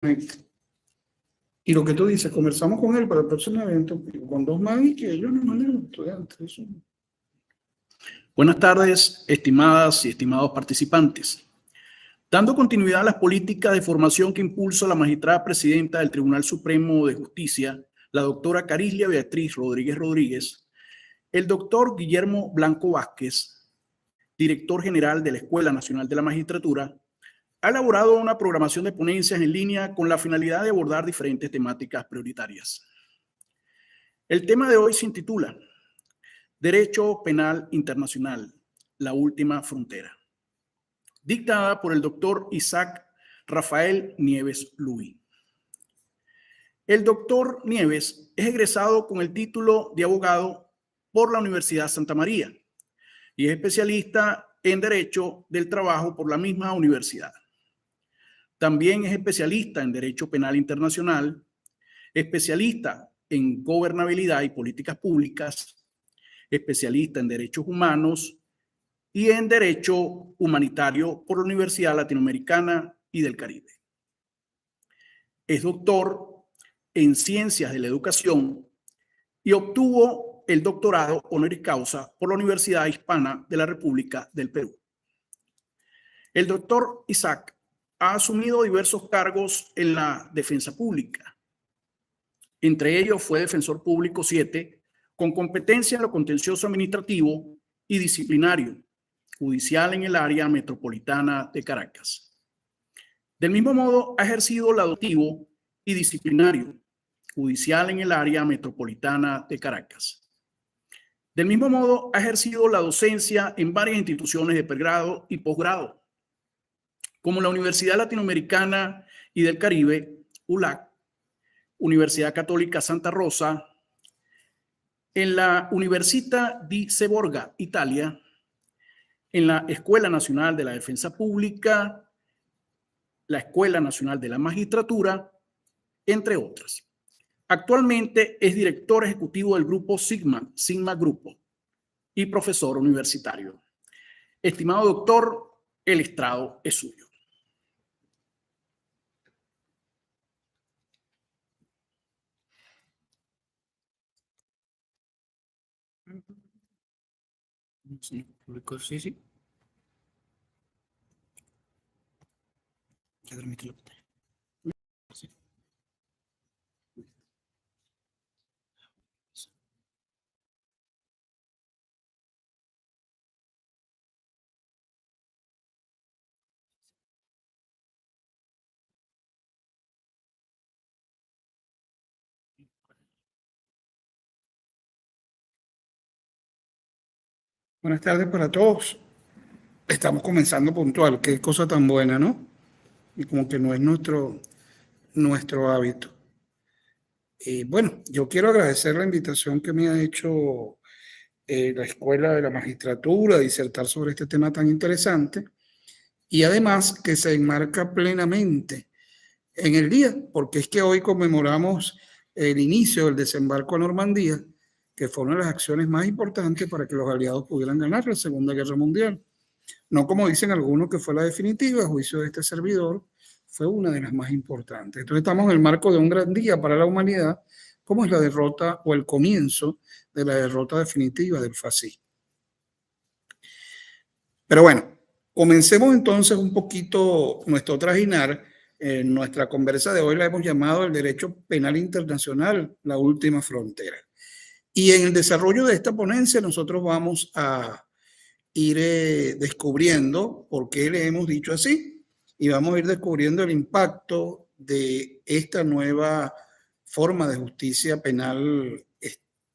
Y lo que tú dices, conversamos con él para el próximo evento, con 2 más y que ellos nos manden los estudiantes. Eso. Buenas tardes, estimadas y estimados participantes. Dando continuidad a las políticas de formación que impulsa la magistrada presidenta del Tribunal Supremo de Justicia, la doctora Carislia Beatriz Rodríguez Rodríguez, el doctor Guillermo Blanco Vázquez, director general de la Escuela Nacional de la Magistratura, ha elaborado una programación de ponencias en línea con la finalidad de abordar diferentes temáticas prioritarias. El tema de hoy se intitula Derecho Penal Internacional, la última frontera, dictada por el doctor Isaac Rafael Nieves Luis. El doctor Nieves es egresado con el título de abogado por la Universidad Santa María y es especialista en Derecho del Trabajo por la misma universidad. También es especialista en Derecho Penal Internacional, especialista en Gobernabilidad y Políticas Públicas, especialista en Derechos Humanos y en Derecho Humanitario por la Universidad Latinoamericana y del Caribe. Es doctor en Ciencias de la Educación y obtuvo el doctorado honoris causa por la Universidad Hispana de la República del Perú. El doctor Isaac ha asumido diversos cargos en la defensa pública. Entre ellos fue defensor público 7, con competencia en lo contencioso administrativo y disciplinario, judicial en el área metropolitana de Caracas. Del mismo modo, ha ejercido el adoptivo y disciplinario, judicial en el área metropolitana de Caracas. Del mismo modo, ha ejercido la docencia en varias instituciones de pregrado y posgrado, como la Universidad Latinoamericana y del Caribe, ULAC, Universidad Católica Santa Rosa, en la Università di Seborga, Italia, en la Escuela Nacional de la Defensa Pública, la Escuela Nacional de la Magistratura, entre otras. Actualmente es director ejecutivo del grupo Sigma Grupo, y profesor universitario. Estimado doctor, el estrado es suyo. Sí, público, sí, sí. Ya transmití la pantalla. Sí. Buenas tardes para todos. Estamos comenzando puntual. Qué cosa tan buena, ¿no? Y como que no es nuestro hábito. Bueno, yo quiero agradecer la invitación que me ha hecho la Escuela de la Magistratura a disertar sobre este tema tan interesante y además que se enmarca plenamente en el día, porque es que hoy conmemoramos el inicio del desembarco a Normandía, que fue una de las acciones más importantes para que los aliados pudieran ganar la Segunda Guerra Mundial. No como dicen algunos que fue la definitiva, a juicio de este servidor, fue una de las más importantes. Entonces estamos en el marco de un gran día para la humanidad, como es la derrota o el comienzo de la derrota definitiva del fascismo. Pero bueno, comencemos entonces un poquito nuestro trajinar. Nuestra conversa de hoy la hemos llamado el derecho penal internacional, la última frontera. Y en el desarrollo de esta ponencia nosotros vamos a ir descubriendo por qué le hemos dicho así y vamos a ir descubriendo el impacto de esta nueva forma de justicia penal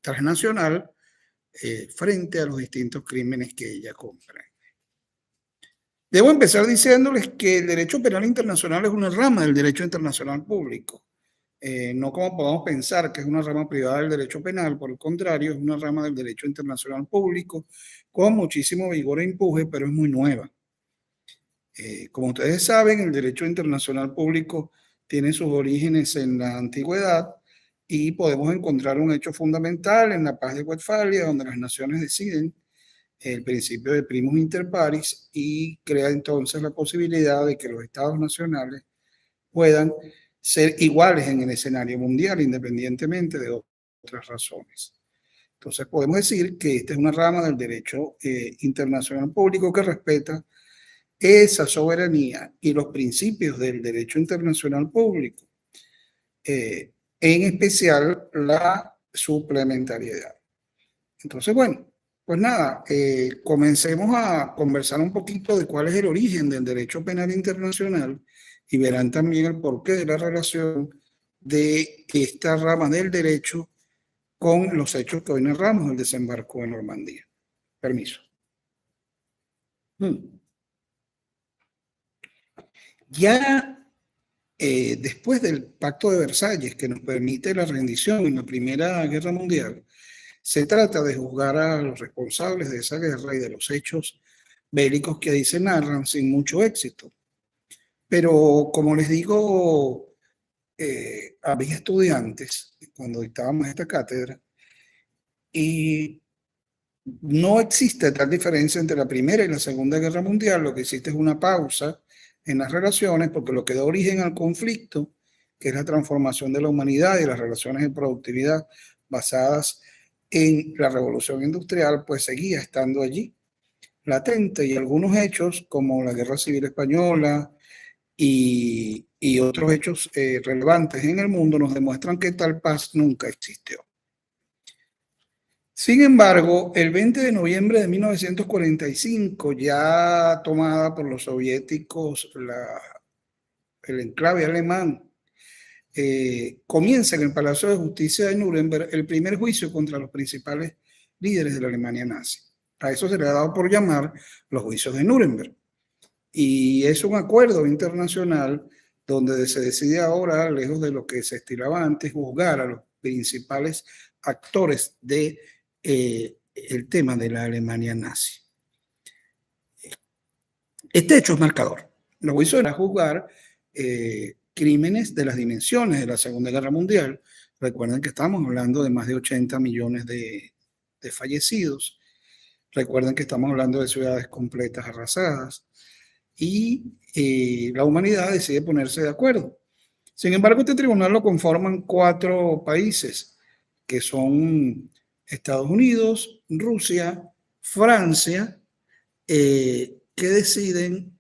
transnacional frente a los distintos crímenes que ella comprende. Debo empezar diciéndoles que el derecho penal internacional es una rama del derecho internacional público. No como podamos pensar que es una rama privada del derecho penal, por el contrario, es una rama del derecho internacional público con muchísimo vigor e empuje, pero es muy nueva. Como ustedes saben, el derecho internacional público tiene sus orígenes en la antigüedad y podemos encontrar un hecho fundamental en la Paz de Westfalia, donde las naciones deciden el principio de primus inter pares y crea entonces la posibilidad de que los estados nacionales puedan ser iguales en el escenario mundial, independientemente de otras razones. Entonces podemos decir que esta es una rama del derecho internacional público que respeta esa soberanía y los principios del derecho internacional público, en especial la suplementariedad. Entonces, bueno, pues nada, comencemos a conversar un poquito de cuál es el origen del derecho penal internacional y verán también el porqué de la relación de esta rama del derecho con los hechos que hoy narramos, el desembarco de Normandía. Permiso. Ya después del Pacto de Versalles, que nos permite la rendición en la Primera Guerra Mundial, se trata de juzgar a los responsables de esa guerra y de los hechos bélicos que ahí se narran sin mucho éxito. Pero como les digo, había estudiantes cuando dictábamos esta cátedra y no existe tal diferencia entre la Primera y la Segunda Guerra Mundial. Lo que existe es una pausa en las relaciones porque lo que da origen al conflicto, que es la transformación de la humanidad y las relaciones de productividad basadas en la revolución industrial, pues seguía estando allí, latente, y algunos hechos como la Guerra Civil Española y otros hechos relevantes en el mundo nos demuestran que tal paz nunca existió. Sin embargo, el 20 de noviembre de 1945, ya tomada por los soviéticos el enclave alemán, comienza en el Palacio de Justicia de Nuremberg el primer juicio contra los principales líderes de la Alemania nazi. A eso se le ha dado por llamar los juicios de Nuremberg. Y es un acuerdo internacional donde se decide ahora, lejos de lo que se estilaba antes, juzgar a los principales actores de el tema de la Alemania nazi. Este hecho es marcador. Los juicios eran juzgar crímenes de las dimensiones de la Segunda Guerra Mundial. Recuerden que estamos hablando de más de 80 millones de fallecidos. Recuerden que estamos hablando de ciudades completas arrasadas. Y la humanidad decide ponerse de acuerdo. Sin embargo, este tribunal lo conforman 4 países, que son Estados Unidos, Rusia, Francia, que deciden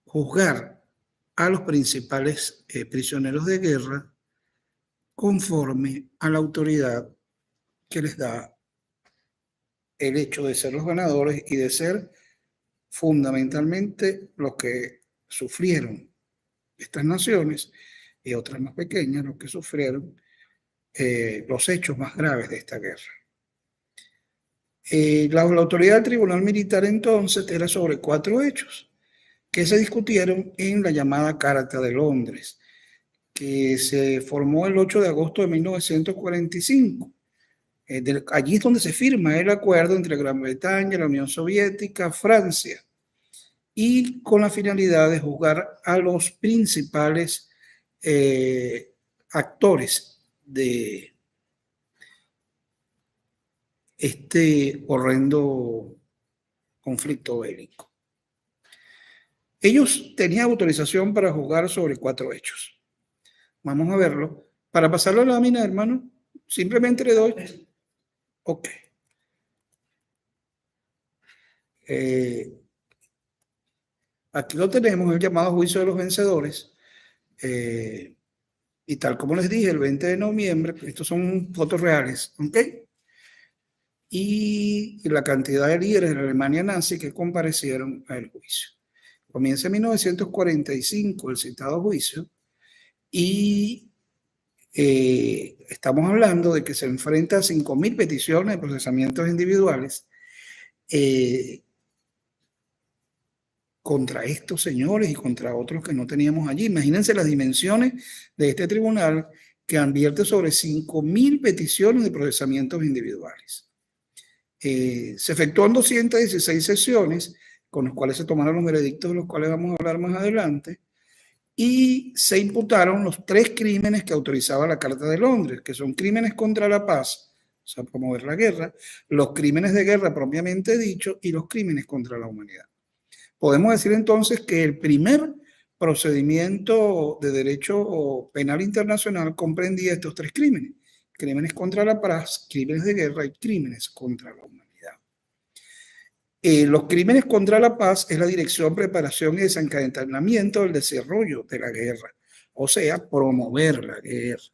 juzgar a los principales prisioneros de guerra conforme a la autoridad que les da el hecho de ser los ganadores y de ser fundamentalmente los que sufrieron estas naciones y otras más pequeñas, los que sufrieron los hechos más graves de esta guerra. La autoridad del Tribunal Militar entonces era sobre 4 hechos que se discutieron en la llamada Carta de Londres, que se formó el 8 de agosto de 1945. Allí es donde se firma el acuerdo entre Gran Bretaña, la Unión Soviética, Francia, y con la finalidad de juzgar a los principales actores de este horrendo conflicto bélico. Ellos tenían autorización para juzgar sobre 4 hechos. Vamos a verlo. Para pasarlo a la lámina, hermano, simplemente le doy. Ok. Aquí lo tenemos, el llamado juicio de los vencedores. Y tal como les dije, el 20 de noviembre, estos son fotos reales, ¿ok? Y la cantidad de líderes de la Alemania nazi que comparecieron al juicio. Comienza en 1945 el citado juicio y estamos hablando de que se enfrenta a 5.000 peticiones de procesamientos individuales contra estos señores y contra otros que no teníamos allí. Imagínense las dimensiones de este tribunal que advierte sobre 5.000 peticiones de procesamientos individuales. Se efectuaron 216 sesiones con las cuales se tomaron los veredictos de los cuales vamos a hablar más adelante y se imputaron los 3 crímenes que autorizaba la Carta de Londres, que son crímenes contra la paz, o sea, promover la guerra, los crímenes de guerra propiamente dicho y los crímenes contra la humanidad. Podemos decir entonces que el primer procedimiento de derecho penal internacional comprendía estos tres crímenes: crímenes contra la paz, crímenes de guerra y crímenes contra la humanidad. Los crímenes contra la paz es la dirección, preparación y desencadenamiento del desarrollo de la guerra, o sea, promover la guerra.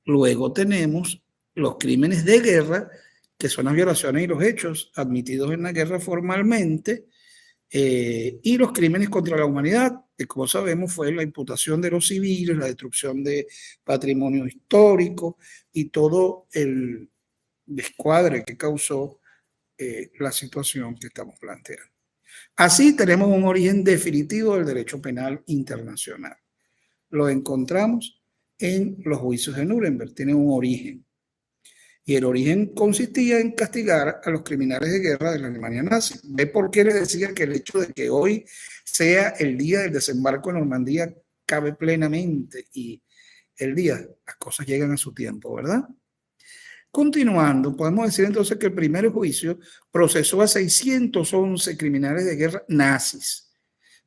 Luego tenemos los crímenes de guerra, que son las violaciones y los hechos admitidos en la guerra formalmente, y los crímenes contra la humanidad, que como sabemos fue la imputación de los civiles, la destrucción de patrimonio histórico y todo el descuadre que causó la situación que estamos planteando. Así tenemos un origen definitivo del derecho penal internacional. Lo encontramos en los juicios de Nuremberg, tiene un origen. Y el origen consistía en castigar a los criminales de guerra de la Alemania nazi. ¿Ve por qué les decía que el hecho de que hoy sea el día del desembarco en Normandía cabe plenamente? Y el día, las cosas llegan a su tiempo, ¿verdad? Continuando, podemos decir entonces que el primer juicio procesó a 611 criminales de guerra nazis.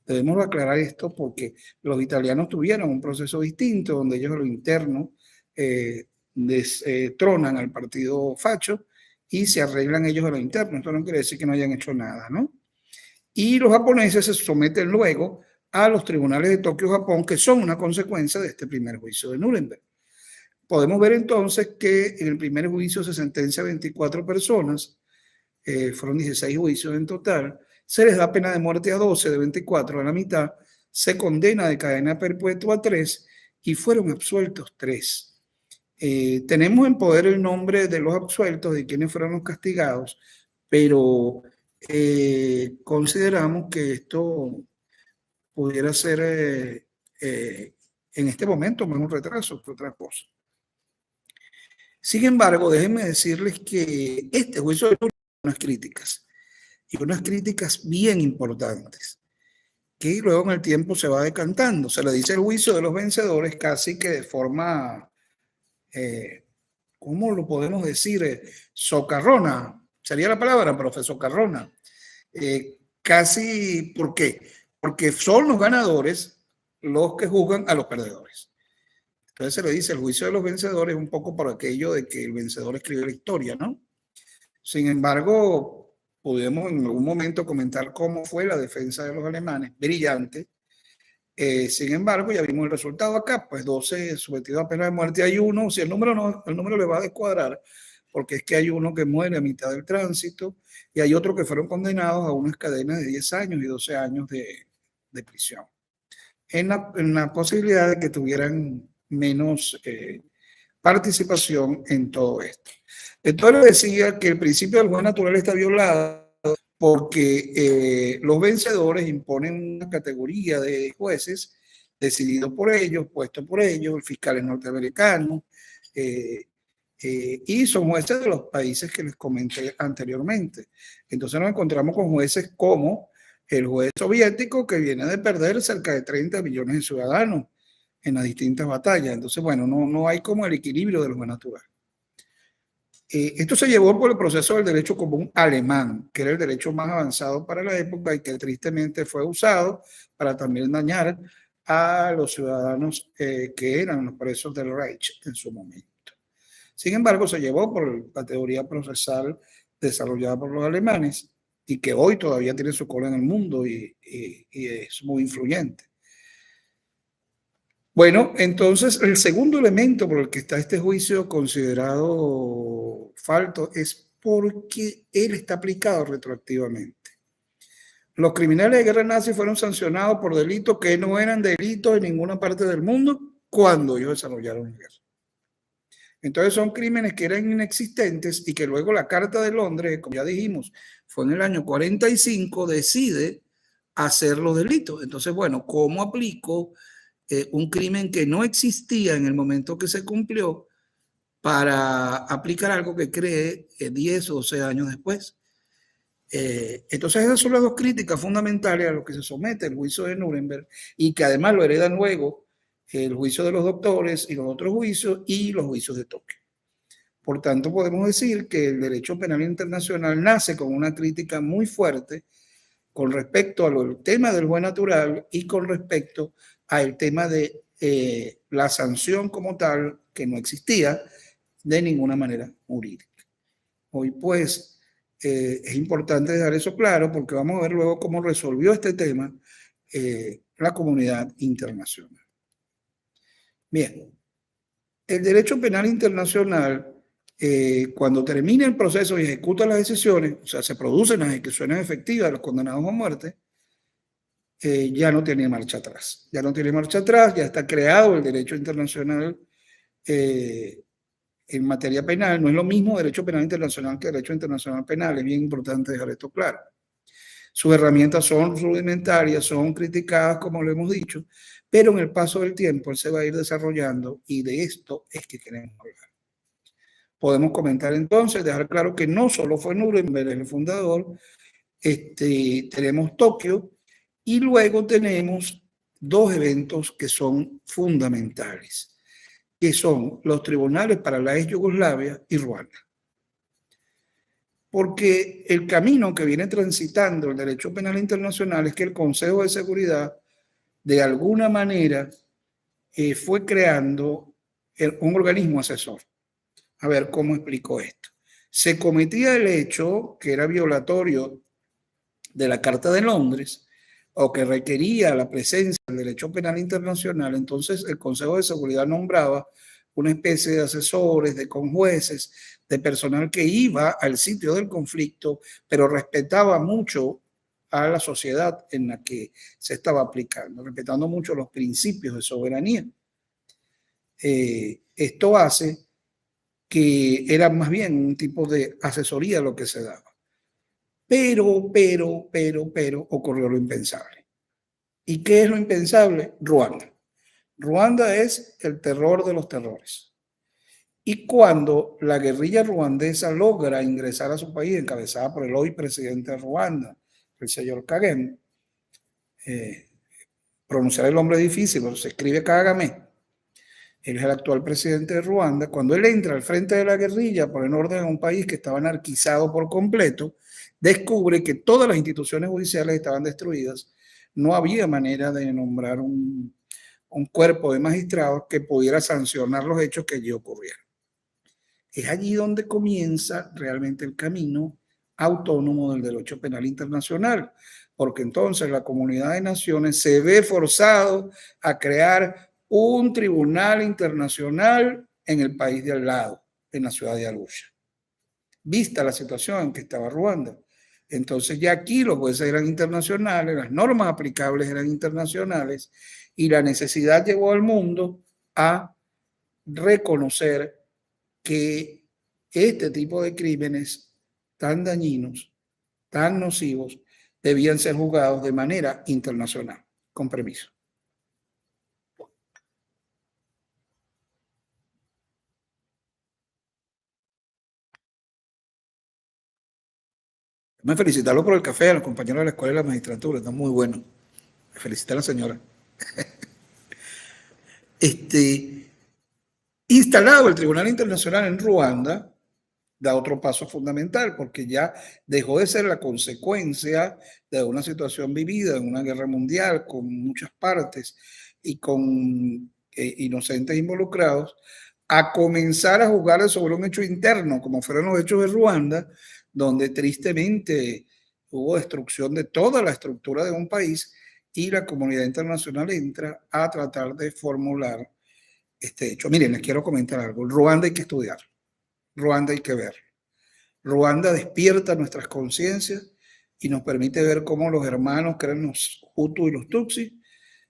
Debemos aclarar esto porque los italianos tuvieron un proceso distinto, donde ellos a lo interno destronan al partido facho y se arreglan ellos a lo interno. Esto no quiere decir que no hayan hecho nada, ¿no? Y los japoneses se someten luego a los tribunales de Tokio, Japón, que son una consecuencia de este primer juicio de Nuremberg. Podemos ver entonces que en el primer juicio se sentencia a 24 personas, fueron 16 juicios en total, se les da pena de muerte a 12, de 24 a la mitad, se condena de cadena perpetua a 3 y fueron absueltos 3. Tenemos en poder el nombre de los absueltos, de quienes fueron los castigados, pero consideramos que esto pudiera ser en este momento más un retraso que otra cosa. Sin embargo, déjenme decirles que este juicio tiene unas críticas, y unas críticas bien importantes, que luego en el tiempo se va decantando. Se le dice el juicio de los vencedores casi que de forma, ¿cómo lo podemos decir? Socarrona, sería la palabra, profe, socarrona. Casi, ¿por qué? Porque son los ganadores los que juzgan a los perdedores. Entonces se le dice el juicio de los vencedores un poco por aquello de que el vencedor escribe la historia, ¿no? Sin embargo, pudimos en algún momento comentar cómo fue la defensa de los alemanes, brillante. Sin embargo, ya vimos el resultado acá, pues 12 sometidos a pena de muerte. Hay uno, si el número no, el número le va a descuadrar, porque es que hay uno que muere a mitad del tránsito y hay otros que fueron condenados a unas cadenas de 10 años y 12 años de prisión. En la posibilidad de que tuvieran menos participación en todo esto. Entonces decía que el principio del juez natural está violado porque los vencedores imponen una categoría de jueces decididos por ellos, puestos por ellos, el fiscal es norteamericano, y son jueces de los países que les comenté anteriormente. Entonces nos encontramos con jueces como el juez soviético, que viene de perder cerca de 30 millones de ciudadanos en las distintas batallas. Entonces, bueno, no hay como el equilibrio de lo natural. Esto se llevó por el proceso del derecho común alemán, que era el derecho más avanzado para la época y que tristemente fue usado para también dañar a los ciudadanos que eran los presos del Reich en su momento. Sin embargo, se llevó por la teoría procesal desarrollada por los alemanes y que hoy todavía tiene su cola en el mundo y es muy influyente. Bueno, entonces el segundo elemento por el que está este juicio considerado falto es porque él está aplicado retroactivamente. Los criminales de guerra nazi fueron sancionados por delitos que no eran delitos en ninguna parte del mundo cuando ellos desarrollaron la guerra. Entonces son crímenes que eran inexistentes y que luego la Carta de Londres, como ya dijimos, fue en el año 45, decide hacer los delitos. Entonces, bueno, ¿cómo aplico un crimen que no existía en el momento que se cumplió para aplicar algo que cree 10 o 12 años después? Entonces esas son las dos críticas fundamentales a lo que se somete el juicio de Nuremberg y que además lo heredan luego el juicio de los doctores y los otros juicios y los juicios de Tokio. Por tanto, podemos decir que el derecho penal internacional nace con una crítica muy fuerte con respecto al tema del juez natural y con respecto al tema de la sanción como tal, que no existía de ninguna manera jurídica. Hoy pues es importante dejar eso claro porque vamos a ver luego cómo resolvió este tema la comunidad internacional. Bien, el derecho penal internacional, cuando termina el proceso y ejecuta las decisiones, o sea, se producen las ejecuciones efectivas de los condenados a muerte, ya no tiene marcha atrás. Ya no tiene marcha atrás, ya está creado el derecho internacional en materia penal. No es lo mismo derecho penal internacional que derecho internacional penal. Es bien importante dejar esto claro. Sus herramientas son rudimentarias, son criticadas, como lo hemos dicho, pero en el paso del tiempo él se va a ir desarrollando y de esto es que queremos hablar. Podemos comentar entonces, dejar claro que no solo fue Nuremberg el fundador, tenemos Tokio y luego tenemos dos eventos que son fundamentales, que son los tribunales para la ex Yugoslavia y Ruanda. Porque el camino que viene transitando el derecho penal internacional es que el Consejo de Seguridad, de alguna manera, fue creando un organismo asesor. A ver cómo explico esto. Se cometía el hecho que era violatorio de la Carta de Londres o que requería la presencia del derecho penal internacional, entonces el Consejo de Seguridad nombraba una especie de asesores, de conjueces, de personal que iba al sitio del conflicto, pero respetaba mucho a la sociedad en la que se estaba aplicando, respetando mucho los principios de soberanía. Esto hace que era más bien un tipo de asesoría lo que se daba. Pero, ocurrió lo impensable. ¿Y qué es lo impensable? Ruanda. Ruanda es el terror de los terrores. Y cuando la guerrilla ruandesa logra ingresar a su país, encabezada por el hoy presidente de Ruanda, el señor Kagame, pronunciar el nombre es difícil, pero se escribe Kagame, él es el actual presidente de Ruanda, cuando él entra al frente de la guerrilla por el orden de un país que estaba anarquizado por completo, descubre que todas las instituciones judiciales estaban destruidas, no había manera de nombrar un cuerpo de magistrados que pudiera sancionar los hechos que allí ocurrieron. Es allí donde comienza realmente el camino autónomo del derecho penal internacional, porque entonces la comunidad de naciones se ve forzado a crear un tribunal internacional en el país de al lado, en la ciudad de Arusha. Vista la situación en que estaba Ruanda. Entonces ya aquí los jueces eran internacionales, las normas aplicables eran internacionales y la necesidad llevó al mundo a reconocer que este tipo de crímenes tan dañinos, tan nocivos, debían ser juzgados de manera internacional. Con permiso. Me felicitarlo por el café a los compañeros de la escuela de la magistratura, está muy bueno. Me felicita a la señora. Instalado el Tribunal Internacional en Ruanda, da otro paso fundamental, porque ya dejó de ser la consecuencia de una situación vivida en una guerra mundial con muchas partes y con inocentes involucrados, a comenzar a juzgar sobre un hecho interno, como fueron los hechos de Ruanda, donde tristemente hubo destrucción de toda la estructura de un país y la comunidad internacional entra a tratar de formular este hecho. Miren, les quiero comentar algo. Ruanda hay que estudiar, Ruanda hay que ver. Ruanda despierta nuestras conciencias y nos permite ver cómo los hermanos, que eran los Hutu y los Tutsi,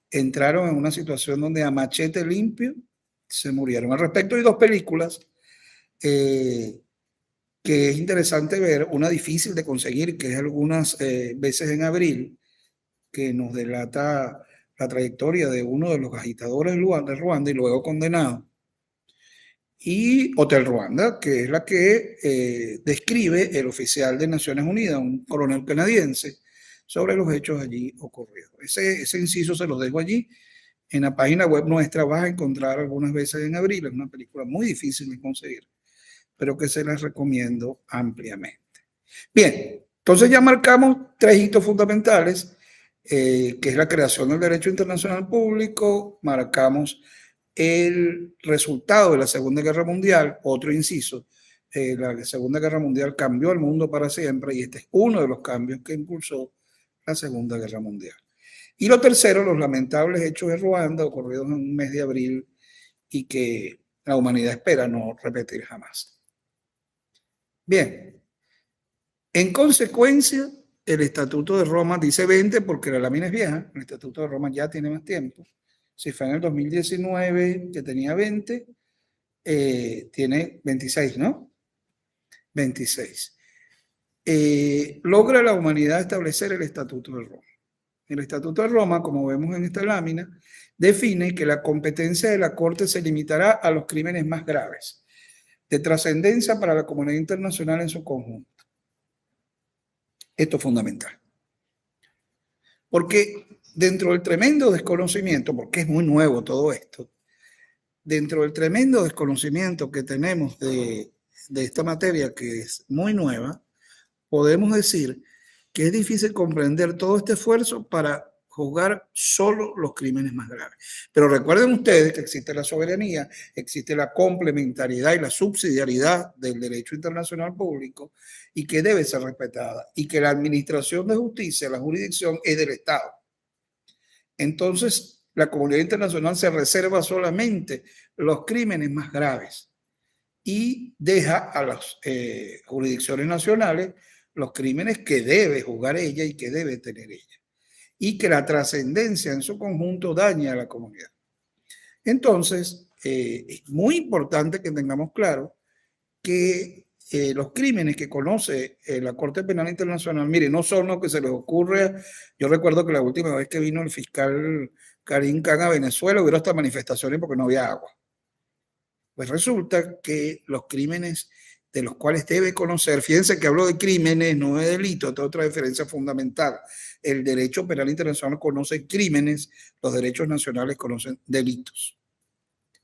entraron en una situación donde a machete limpio se murieron. Al respecto hay dos películas que es interesante ver, una difícil de conseguir, que es Algunas veces en abril, que nos delata la trayectoria de uno de los agitadores de Ruanda y luego condenado, y Hotel Ruanda, que es la que describe el oficial de Naciones Unidas, un coronel canadiense, sobre los hechos allí ocurridos. Ese inciso se los dejo allí. En la página web nuestra vas a encontrar Algunas veces en abril, es una película muy difícil de conseguir, pero que se las recomiendo ampliamente. Bien, Entonces ya marcamos 3 hitos fundamentales, que es la creación del derecho internacional público, marcamos el resultado de la Segunda Guerra Mundial, otro inciso, la Segunda Guerra Mundial cambió el mundo para siempre y este es uno de los cambios que impulsó la Segunda Guerra Mundial. Y lo tercero, los lamentables hechos de Ruanda ocurridos en un mes de abril y que la humanidad espera no repetir jamás. Bien, en consecuencia, el Estatuto de Roma dice 20 porque la lámina es vieja, el Estatuto de Roma ya tiene más tiempo. Si fue en el 2019 que tenía 20, tiene 26, ¿no? 26. Logra la humanidad establecer el Estatuto de Roma. El Estatuto de Roma, como vemos en esta lámina, define que la competencia de la Corte se limitará a los crímenes más graves, de trascendencia para la comunidad internacional en su conjunto. Esto es fundamental. Porque dentro del tremendo desconocimiento, porque es muy nuevo todo esto, dentro del tremendo desconocimiento que tenemos de esta materia que es muy nueva, podemos decir que es difícil comprender todo este esfuerzo para juzgar solo los crímenes más graves. Pero recuerden ustedes que existe la soberanía, existe la complementariedad y la subsidiariedad del derecho internacional público y que debe ser respetada y que la administración de justicia, la jurisdicción es del Estado. Entonces, la comunidad internacional se reserva solamente los crímenes más graves y deja a las jurisdicciones nacionales los crímenes que debe juzgar ella y que debe tener ella, y que la trascendencia en su conjunto daña a la comunidad. Entonces, es muy importante que tengamos claro que los crímenes que conoce la Corte Penal Internacional, mire, no son los que se les ocurre. Yo recuerdo que la última vez que vino el fiscal Karim Khan a Venezuela hubo hasta manifestaciones porque no había agua. Pues resulta que los crímenes de los cuales debe conocer, fíjense que hablo de crímenes, no de delitos, esta es otra diferencia fundamental. El derecho penal internacional conoce crímenes, los derechos nacionales conocen delitos.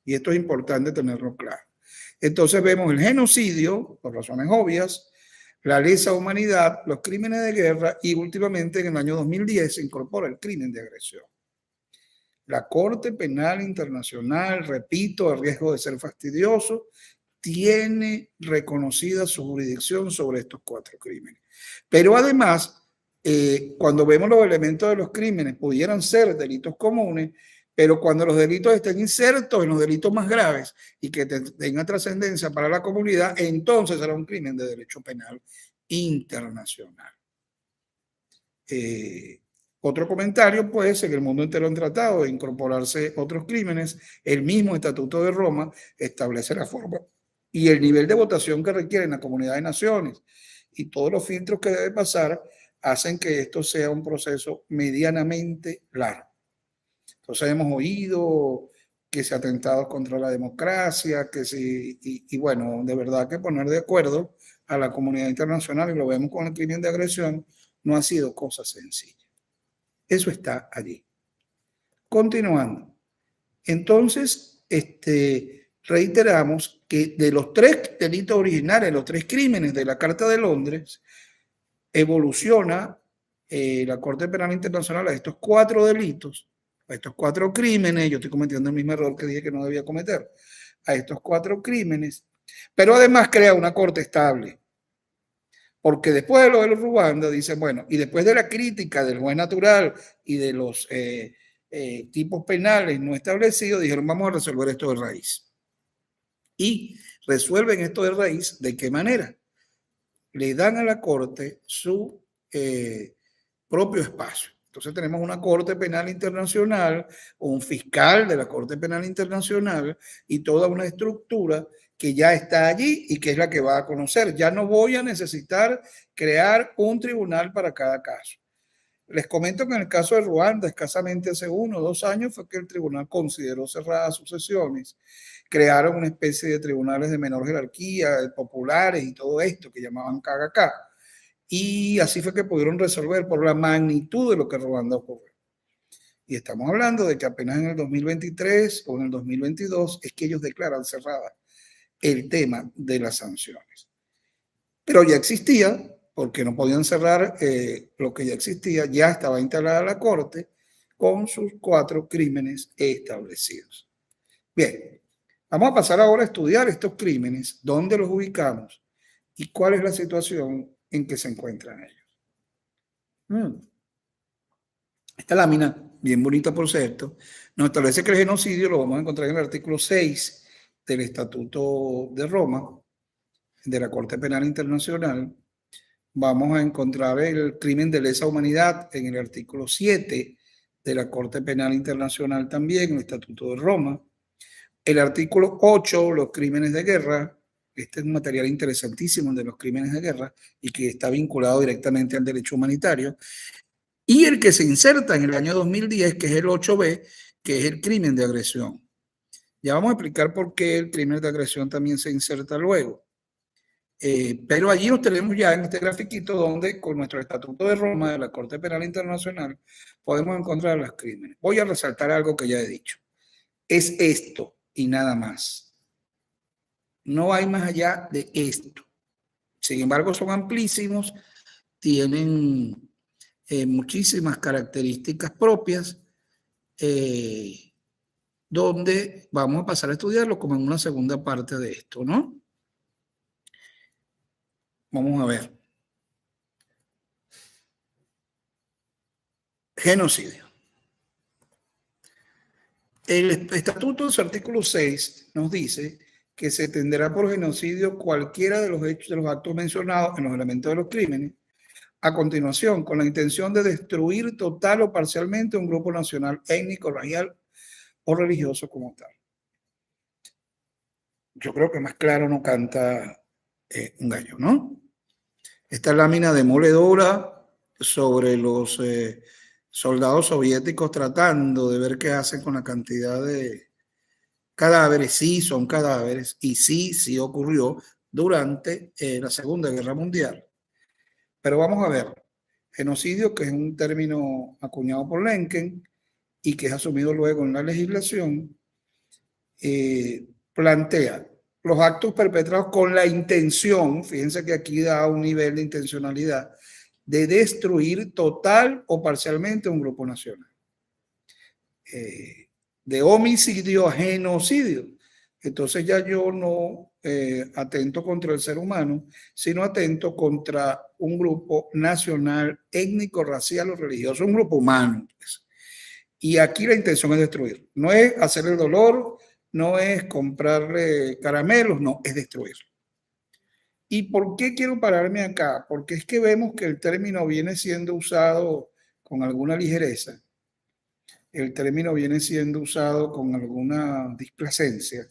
Y esto es importante tenerlo claro. Entonces vemos el genocidio, por razones obvias, la lesa humanidad, los crímenes de guerra y últimamente en el año 2010 se incorpora el crimen de agresión. La Corte Penal Internacional, repito, a riesgo de ser fastidioso, tiene reconocida su jurisdicción sobre estos 4 crímenes. Pero además, cuando vemos los elementos de los crímenes, pudieran ser delitos comunes, pero cuando los delitos estén insertos en los delitos más graves y que tengan trascendencia para la comunidad, entonces será un crimen de derecho penal internacional. Otro comentario, pues, en el mundo entero han tratado de incorporarse otros crímenes. El mismo Estatuto de Roma establece la forma y el nivel de votación que requieren la comunidad de naciones y todos los filtros que debe pasar hacen que esto sea un proceso medianamente largo. Entonces hemos oído que se ha atentado contra la democracia, que sí, y bueno, de verdad que poner de acuerdo a la comunidad internacional, y lo vemos con el crimen de agresión, no ha sido cosa sencilla. Eso está allí. Continuando. Entonces, reiteramos que de los 3 delitos originales, los 3 crímenes de la Carta de Londres, evoluciona la Corte Penal Internacional a estos 4 delitos, a estos 4 crímenes. Yo estoy cometiendo el mismo error que dije que no debía cometer, a estos 4 crímenes, pero además crea una corte estable. Porque después de lo de Ruanda, dicen, bueno, y después de la crítica del juez natural y de los tipos penales no establecidos, dijeron, vamos a resolver esto de raíz. Y resuelven esto de raíz, ¿de qué manera? Le dan a la Corte su propio espacio. Entonces tenemos una Corte Penal Internacional, o un fiscal de la Corte Penal Internacional y toda una estructura que ya está allí y que es la que va a conocer. Ya no voy a necesitar crear un tribunal para cada caso. Les comento que en el caso de Ruanda, escasamente hace 1 o 2 años, fue que el tribunal consideró cerradas sus sesiones. Crearon una especie de tribunales de menor jerarquía, populares y todo esto que llamaban KGK. Y así fue que pudieron resolver por la magnitud de lo que Ruanda ocurrió. Y estamos hablando de que apenas en el 2023 o en el 2022 es que ellos declaran cerrada el tema de las sanciones. Pero ya existía porque no podían cerrar lo que ya existía, ya estaba instalada la Corte con sus 4 crímenes establecidos. Bien, vamos a pasar ahora a estudiar estos crímenes, dónde los ubicamos y cuál es la situación en que se encuentran ellos. Esta lámina, bien bonita por cierto, nos establece que el genocidio lo vamos a encontrar en el artículo 6 del Estatuto de Roma, de la Corte Penal Internacional. Vamos a encontrar el crimen de lesa humanidad en el artículo 7 de la Corte Penal Internacional también, en el Estatuto de Roma. El artículo 8, los crímenes de guerra. Este es un material interesantísimo de los crímenes de guerra y que está vinculado directamente al derecho humanitario. Y el que se inserta en el año 2010, que es el 8B, que es el crimen de agresión. Ya vamos a explicar por qué el crimen de agresión también se inserta luego. Pero allí nos tenemos ya en este grafiquito donde con nuestro Estatuto de Roma de la Corte Penal Internacional podemos encontrar los crímenes. Voy a resaltar algo que ya he dicho. Es esto y nada más. No hay más allá de esto. Sin embargo, son amplísimos, tienen muchísimas características propias, donde vamos a pasar a estudiarlo como en una segunda parte de esto, ¿no? Vamos a ver. Genocidio. El estatuto, en su artículo 6, nos dice que se entenderá por genocidio cualquiera de los hechos, de los actos mencionados en los elementos de los crímenes, a continuación, con la intención de destruir total o parcialmente un grupo nacional, étnico, racial o religioso como tal. Yo creo que más claro no canta un gallo, ¿no? Esta lámina demoledora sobre los soldados soviéticos tratando de ver qué hacen con la cantidad de cadáveres. Sí, son cadáveres y sí ocurrió durante la Segunda Guerra Mundial. Pero vamos a ver, genocidio, que es un término acuñado por Lenken y que es asumido luego en la legislación, plantea los actos perpetrados con la intención, fíjense que aquí da un nivel de intencionalidad, de destruir total o parcialmente un grupo nacional. De homicidio a genocidio. Entonces ya yo no atento contra el ser humano, sino atento contra un grupo nacional, étnico, racial o religioso, un grupo humano. Y aquí la intención es destruir. No es hacer el dolor, no es comprarle caramelos, no, es destruir. ¿Y por qué quiero pararme acá? Porque es que vemos que el término viene siendo usado con alguna ligereza. El término viene siendo usado con alguna displacencia.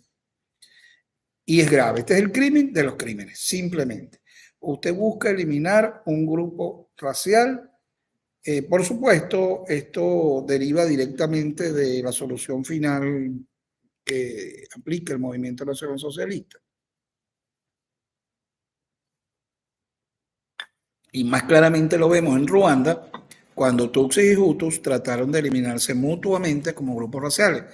Y es grave. Este es el crimen de los crímenes, simplemente. Usted busca eliminar un grupo racial. Por supuesto, esto deriva directamente de la solución final que aplica el Movimiento Nacional Socialista. Y más claramente lo vemos en Ruanda, cuando Tutsis y Hutus trataron de eliminarse mutuamente como grupos raciales.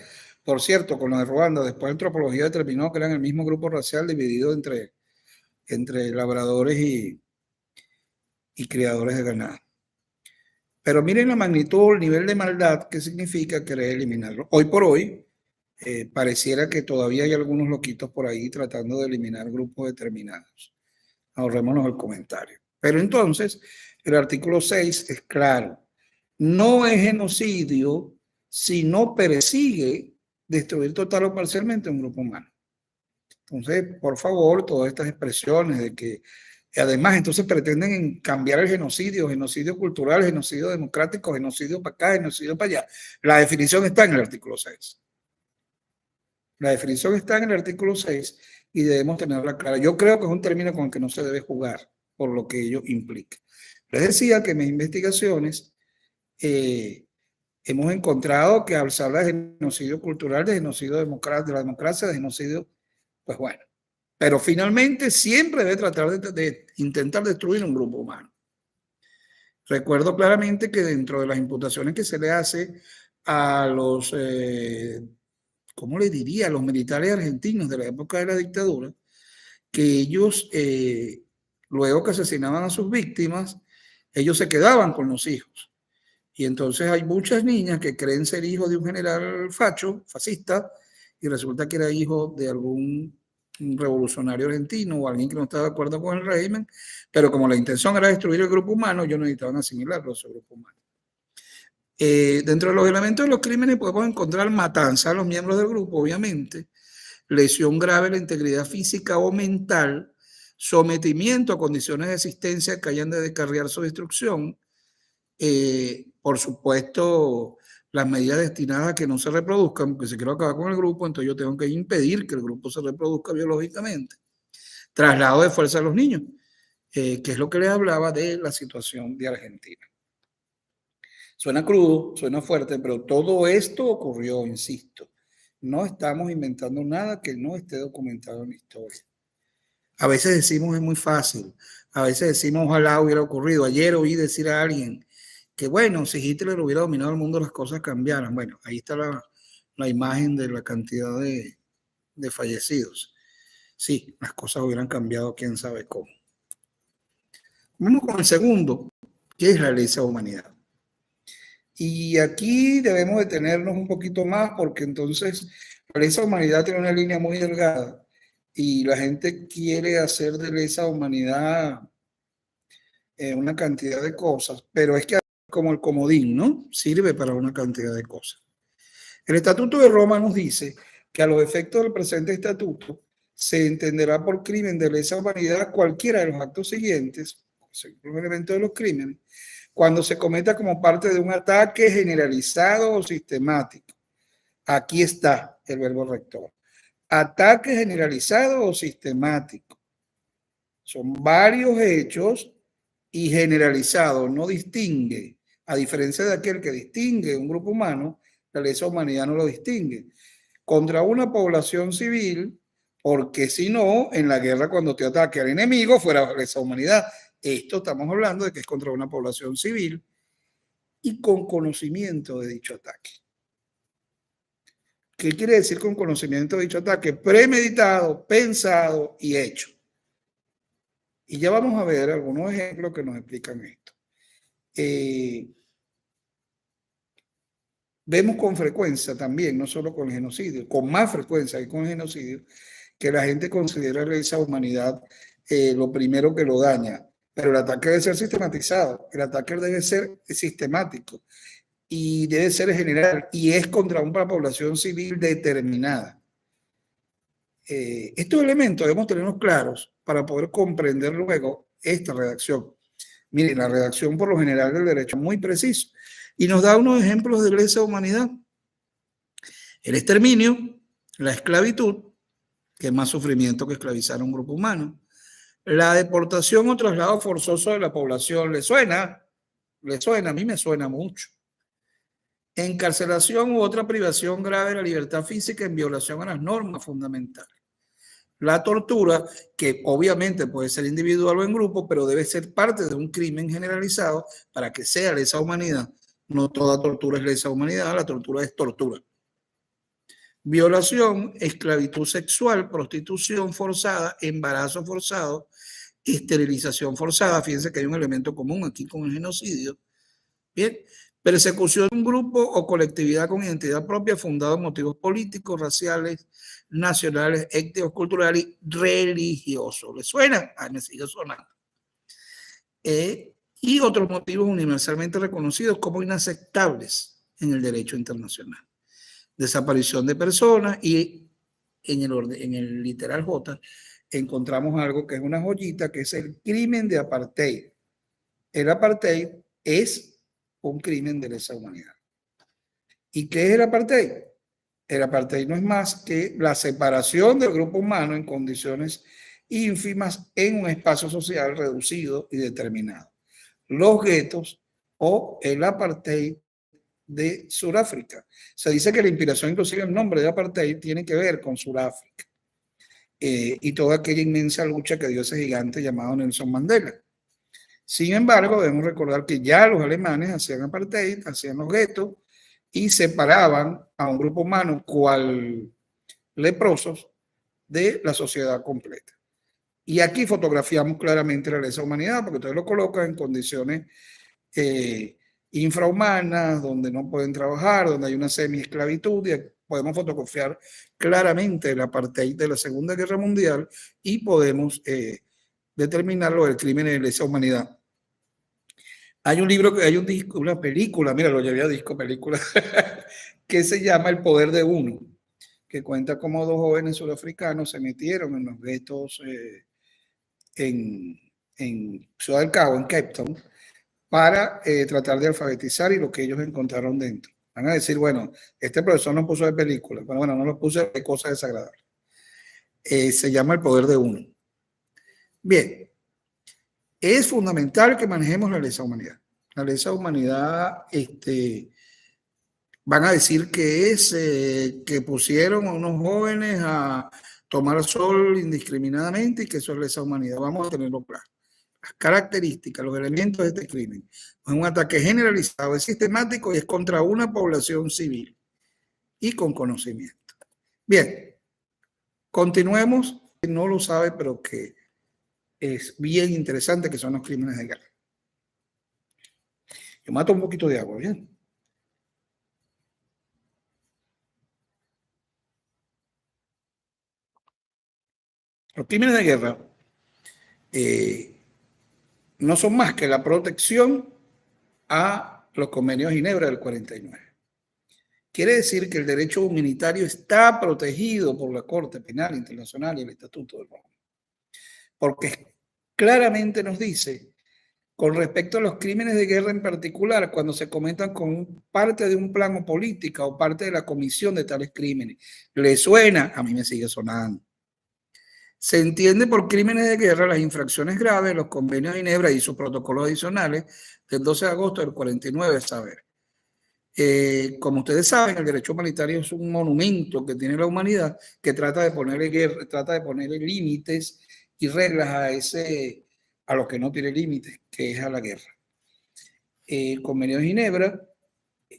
Por cierto, con lo de Ruanda, después la antropología determinó que eran el mismo grupo racial dividido entre labradores y criadores de ganado. Pero miren la magnitud, el nivel de maldad que significa querer eliminarlo. Hoy por hoy, pareciera que todavía hay algunos loquitos por ahí tratando de eliminar grupos determinados. Ahorrémonos el comentario. Pero entonces, el artículo 6 es claro. No es genocidio si no persigue destruir total o parcialmente un grupo humano. Entonces, por favor, todas estas expresiones de que además entonces pretenden cambiar el genocidio cultural, genocidio democrático, genocidio para acá, genocidio para allá. La definición está en el artículo 6. La definición está en el artículo 6 y debemos tenerla clara. Yo creo que es un término con el que no se debe jugar por lo que ello implica. Les decía que en mis investigaciones hemos encontrado que al hablar de genocidio cultural, de genocidio de la democracia, de genocidio, pues bueno. Pero finalmente siempre debe tratar de intentar destruir un grupo humano. Recuerdo claramente que dentro de las imputaciones que se le hace a los, ¿cómo le diría? A los militares argentinos de la época de la dictadura, que ellos luego que asesinaban a sus víctimas, ellos se quedaban con los hijos. Y entonces hay muchas niñas que creen ser hijos de un general facho, fascista, y resulta que era hijo de algún revolucionario argentino o alguien que no estaba de acuerdo con el régimen, pero como la intención era destruir el grupo humano, ellos necesitaban asimilarlo a ese grupo humano. Dentro de los elementos de los crímenes podemos encontrar matanza a los miembros del grupo, obviamente, lesión grave a la integridad física o mental, sometimiento a condiciones de existencia que hayan de descarriar su destrucción, por supuesto, las medidas destinadas a que no se reproduzcan, porque si quiero acabar con el grupo, entonces yo tengo que impedir que el grupo se reproduzca biológicamente. Traslado de fuerza a los niños, que es lo que les hablaba de la situación de Argentina. Suena crudo, suena fuerte, pero todo esto ocurrió, insisto. No estamos inventando nada que no esté documentado en la historia. A veces decimos es muy fácil, a veces decimos ojalá hubiera ocurrido. Ayer oí decir a alguien que bueno, si Hitler hubiera dominado el mundo las cosas cambiaran. Bueno, ahí está la imagen de la cantidad de fallecidos. Sí, las cosas hubieran cambiado quién sabe cómo. Vamos con el segundo, que es la lesa humanidad. Y aquí debemos detenernos un poquito más porque entonces la lesa humanidad tiene una línea muy delgada y la gente quiere hacer de lesa humanidad una cantidad de cosas, pero es que como el comodín, ¿no? Sirve para una cantidad de cosas. El Estatuto de Roma nos dice que a los efectos del presente estatuto se entenderá por crimen de lesa humanidad cualquiera de los actos siguientes, los elementos de los crímenes, cuando se cometa como parte de un ataque generalizado o sistemático. Aquí está el verbo rector. Ataque generalizado o sistemático. Son varios hechos y generalizado, no distingue. A diferencia de aquel que distingue un grupo humano, la lesa humanidad no lo distingue. Contra una población civil, porque si no, en la guerra cuando te ataque al enemigo fuera lesa humanidad. Esto estamos hablando de que es contra una población civil y con conocimiento de dicho ataque. ¿Qué quiere decir con conocimiento de dicho ataque? Premeditado, pensado y hecho. Y ya vamos a ver algunos ejemplos que nos explican esto. Vemos con frecuencia también, no solo con el genocidio, con más frecuencia que con el genocidio, que la gente considera lesa humanidad lo primero que lo daña. Pero el ataque debe ser sistematizado, el ataque debe ser sistemático y debe ser general y es contra una población civil determinada. Estos elementos debemos tenerlos claros para poder comprender luego esta redacción. Miren, la redacción por lo general del derecho es muy preciso y nos da unos ejemplos de lesa humanidad. El exterminio, la esclavitud, que es más sufrimiento que esclavizar a un grupo humano. La deportación o traslado forzoso de la población, ¿le suena? ¿Le suena? A mí me suena mucho. Encarcelación u otra privación grave de la libertad física en violación a las normas fundamentales. La tortura, que obviamente puede ser individual o en grupo, pero debe ser parte de un crimen generalizado para que sea lesa humanidad. No toda tortura es lesa humanidad, la tortura es tortura. Violación, esclavitud sexual, prostitución forzada, embarazo forzado, esterilización forzada. Fíjense que hay un elemento común aquí con el genocidio. Bien, persecución de un grupo o colectividad con identidad propia fundado en motivos políticos, raciales, nacionales, étnicos, culturales y religiosos. ¿Les suena? Ah, me sigue sonando. Y otros motivos universalmente reconocidos como inaceptables en el derecho internacional. Desaparición de personas y en el literal J encontramos algo que es una joyita, que es el crimen de apartheid. El apartheid es un crimen de lesa humanidad. ¿Y qué es el apartheid? El apartheid no es más que la separación del grupo humano en condiciones ínfimas en un espacio social reducido y determinado. Los guetos o el apartheid de Sudáfrica. Se dice que la inspiración, inclusive el nombre de apartheid, tiene que ver con Sudáfrica y toda aquella inmensa lucha que dio ese gigante llamado Nelson Mandela. Sin embargo, debemos recordar que ya los alemanes hacían apartheid, hacían los guetos y separaban a un grupo humano cual leprosos de la sociedad completa. Y aquí fotografiamos claramente la lesa humanidad, porque ustedes lo colocan en condiciones infrahumanas, donde no pueden trabajar, donde hay una semi-esclavitud, y podemos fotografiar claramente el apartheid de la Segunda Guerra Mundial y podemos determinarlo del crimen de lesa humanidad. Hay un libro, hay un disco, una película, mira, lo llevé a disco, película, que se llama El Poder de Uno, que cuenta cómo dos jóvenes sudafricanos se metieron en los guetos en Ciudad del Cabo, en Cape Town, para tratar de alfabetizar y lo que ellos encontraron dentro. Van a decir, bueno, este profesor nos puso de película. Bueno, no nos puso de cosas desagradables. Se llama El Poder de Uno. Bien, es fundamental que manejemos la lesa humanidad. La lesa humanidad, van a decir que es que pusieron a unos jóvenes a tomar sol indiscriminadamente y que eso es lesa humanidad. Vamos a tenerlo claro. Las características, los elementos de este crimen. Es un ataque generalizado, es sistemático y es contra una población civil y con conocimiento. Bien, continuemos. No lo sabe, pero que es bien interesante, que son los crímenes de guerra. Yo mato un poquito de agua, ¿bien? Los crímenes de guerra no son más que la protección a los convenios de Ginebra del 49. Quiere decir que el derecho humanitario está protegido por la Corte Penal Internacional y el Estatuto de Roma. Porque claramente nos dice, con respecto a los crímenes de guerra en particular, cuando se comentan con parte de un plan o política o parte de la comisión de tales crímenes, ¿le suena? A mí me sigue sonando. Se entiende por crímenes de guerra las infracciones graves, los convenios de Ginebra y sus protocolos adicionales del 12 de agosto del 49, saber. Como ustedes saben, el derecho humanitario es un monumento que tiene la humanidad que trata de ponerle límites y reglas a lo que no tiene límites, que es a la guerra. El Convenio de Ginebra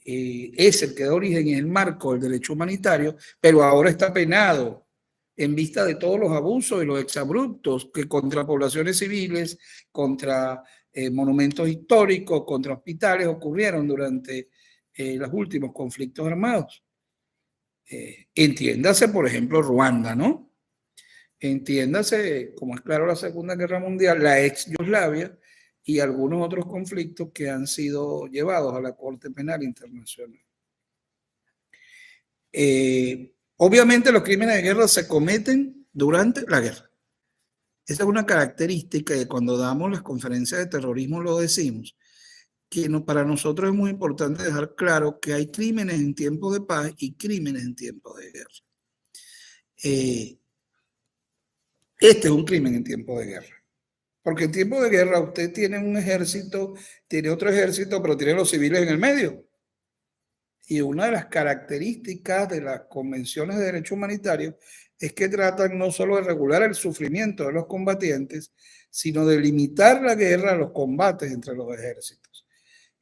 es el que da origen y es el marco del derecho humanitario, pero ahora está penado en vista de todos los abusos y los exabruptos que contra poblaciones civiles, contra monumentos históricos, contra hospitales ocurrieron durante los últimos conflictos armados. Entiéndase, por ejemplo, Ruanda, ¿no? Entiéndase, como es claro, la Segunda Guerra Mundial, la ex Yugoslavia y algunos otros conflictos que han sido llevados a la Corte Penal Internacional. Obviamente los crímenes de guerra se cometen durante la guerra. Esa es una característica que cuando damos las conferencias de terrorismo lo decimos, que para nosotros es muy importante dejar claro que hay crímenes en tiempos de paz y crímenes en tiempos de guerra. Este es un crimen en tiempos de guerra. Porque en tiempos de guerra usted tiene un ejército, tiene otro ejército, pero tiene los civiles en el medio. Y una de las características de las convenciones de derecho humanitario es que tratan no solo de regular el sufrimiento de los combatientes, sino de limitar la guerra a los combates entre los ejércitos.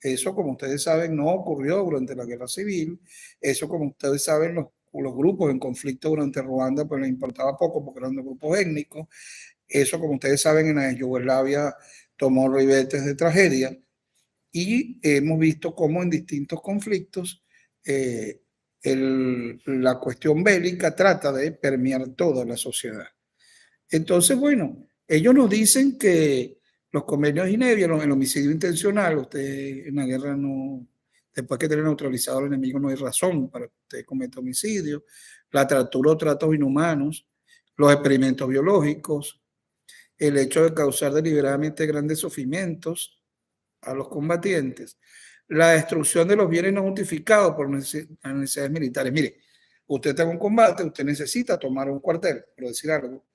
Eso, como ustedes saben, no ocurrió durante la guerra civil. Eso, como ustedes saben, los grupos en conflicto durante Ruanda, pues les importaba poco porque eran de grupos étnicos. Eso, como ustedes saben, en la Yugoslavia tomó ribetes de tragedia. Y hemos visto cómo en distintos conflictos la cuestión bélica trata de permear toda la sociedad. Entonces, bueno, ellos nos dicen que los convenios de Ginebra, el homicidio intencional, usted en la guerra no, después que tener neutralizado al enemigo no hay razón para que usted cometa homicidio, la tortura o tratos inhumanos, los experimentos biológicos, el hecho de causar deliberadamente grandes sufrimientos a los combatientes, la destrucción de los bienes no justificados por necesidades militares. Mire, usted está en un combate, usted necesita tomar un cuartel, por decir algo,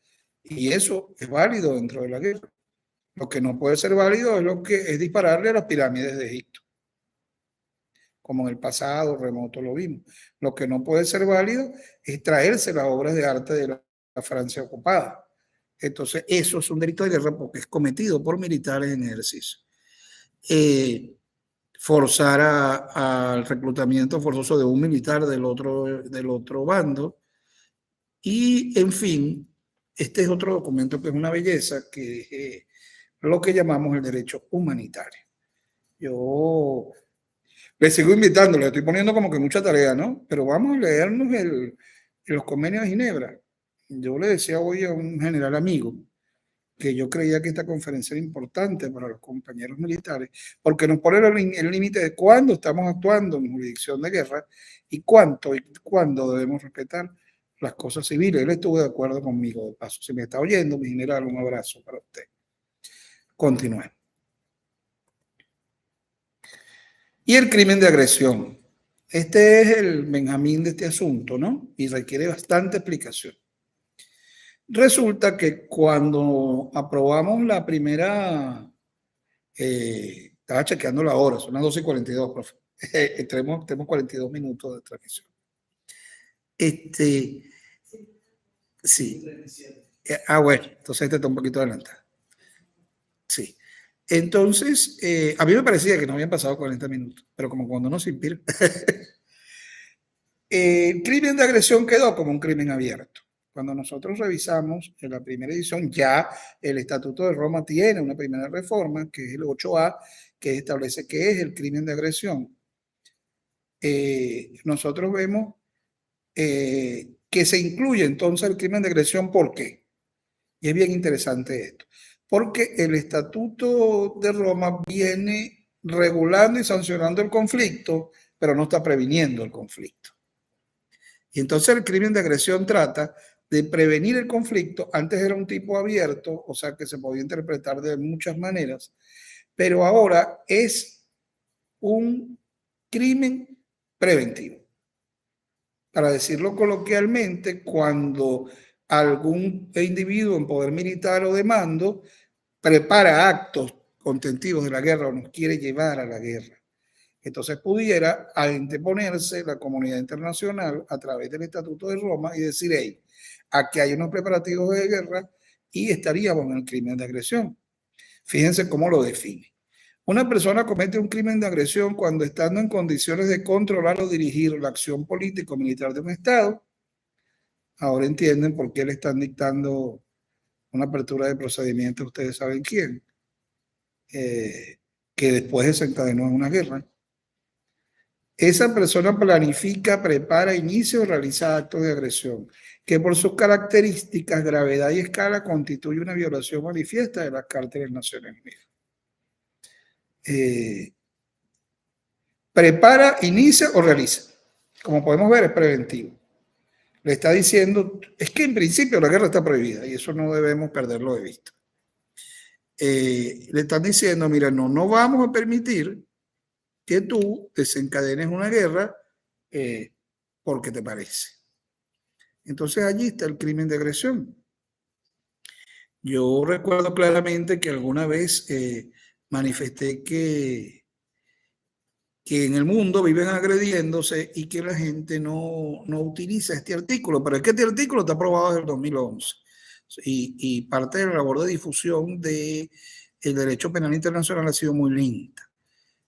y eso es válido dentro de la guerra. Lo que no puede ser válido es lo que es dispararle a las pirámides de Egipto, como en el pasado remoto lo vimos. Lo que no puede ser válido es traerse las obras de arte de la Francia ocupada. Entonces, eso es un delito de guerra porque es cometido por militares en ejercicio. Forzar al reclutamiento forzoso de un militar del otro bando y, en fin, Este es otro documento que es una belleza, que es lo que llamamos el derecho humanitario. Yo le sigo invitando, le estoy poniendo como que mucha tarea, ¿no? Pero vamos a leernos los convenios de Ginebra. Yo le decía hoy a un general amigo que yo creía que esta conferencia era importante para los compañeros militares, porque nos pone el límite de cuándo estamos actuando en jurisdicción de guerra y cuándo debemos respetar las cosas civiles. Él estuvo de acuerdo conmigo, de paso. Si me está oyendo, mi general, un abrazo para usted. Continuemos. Y el crimen de agresión. Este es el Benjamín de este asunto, ¿no? Y requiere bastante explicación. Resulta que cuando aprobamos la primera, estaba chequeando la hora, son las 12:42, profe. Tenemos 42 minutos de transmisión. Sí. Bueno, entonces este está un poquito adelantado. Sí. Entonces, a mí me parecía que no habían pasado 40 minutos, pero como cuando no se inspira. El crimen de agresión quedó como un crimen abierto. Cuando nosotros revisamos en la primera edición, ya el Estatuto de Roma tiene una primera reforma, que es el 8A, que establece qué es el crimen de agresión. Nosotros vemos que se incluye entonces el crimen de agresión. ¿Por qué? Y es bien interesante esto. Porque el Estatuto de Roma viene regulando y sancionando el conflicto, pero no está previniendo el conflicto. Y entonces el crimen de agresión trata de prevenir el conflicto. Antes era un tipo abierto, o sea que se podía interpretar de muchas maneras, pero ahora es un crimen preventivo. Para decirlo coloquialmente, cuando algún individuo en poder militar o de mando prepara actos contentivos de la guerra o nos quiere llevar a la guerra, entonces pudiera anteponerse la comunidad internacional a través del Estatuto de Roma y decir, hey, aquí hay unos preparativos de guerra y estaríamos en el crimen de agresión. Fíjense cómo lo define. Una persona comete un crimen de agresión cuando estando en condiciones de controlar o dirigir la acción política o militar de un Estado. Ahora entienden por qué le están dictando una apertura de procedimiento, ustedes saben quién, que después desencadenó en una guerra. Esa persona planifica, prepara, inicia o realiza actos de agresión que por sus características, gravedad y escala constituye una violación manifiesta de las Cartas de las Naciones Unidas. Prepara, inicia o realiza. Como podemos ver, es preventivo. Le está diciendo, es que en principio la guerra está prohibida y eso no debemos perderlo de vista. Le están diciendo, mira, no vamos a permitir que tú desencadenes una guerra porque te parece. Entonces allí está el crimen de agresión. Yo recuerdo claramente que alguna vez manifesté que en el mundo viven agrediéndose y que la gente no utiliza este artículo, pero es que este artículo está aprobado desde el 2011 y parte de la labor de difusión del derecho penal internacional ha sido muy lenta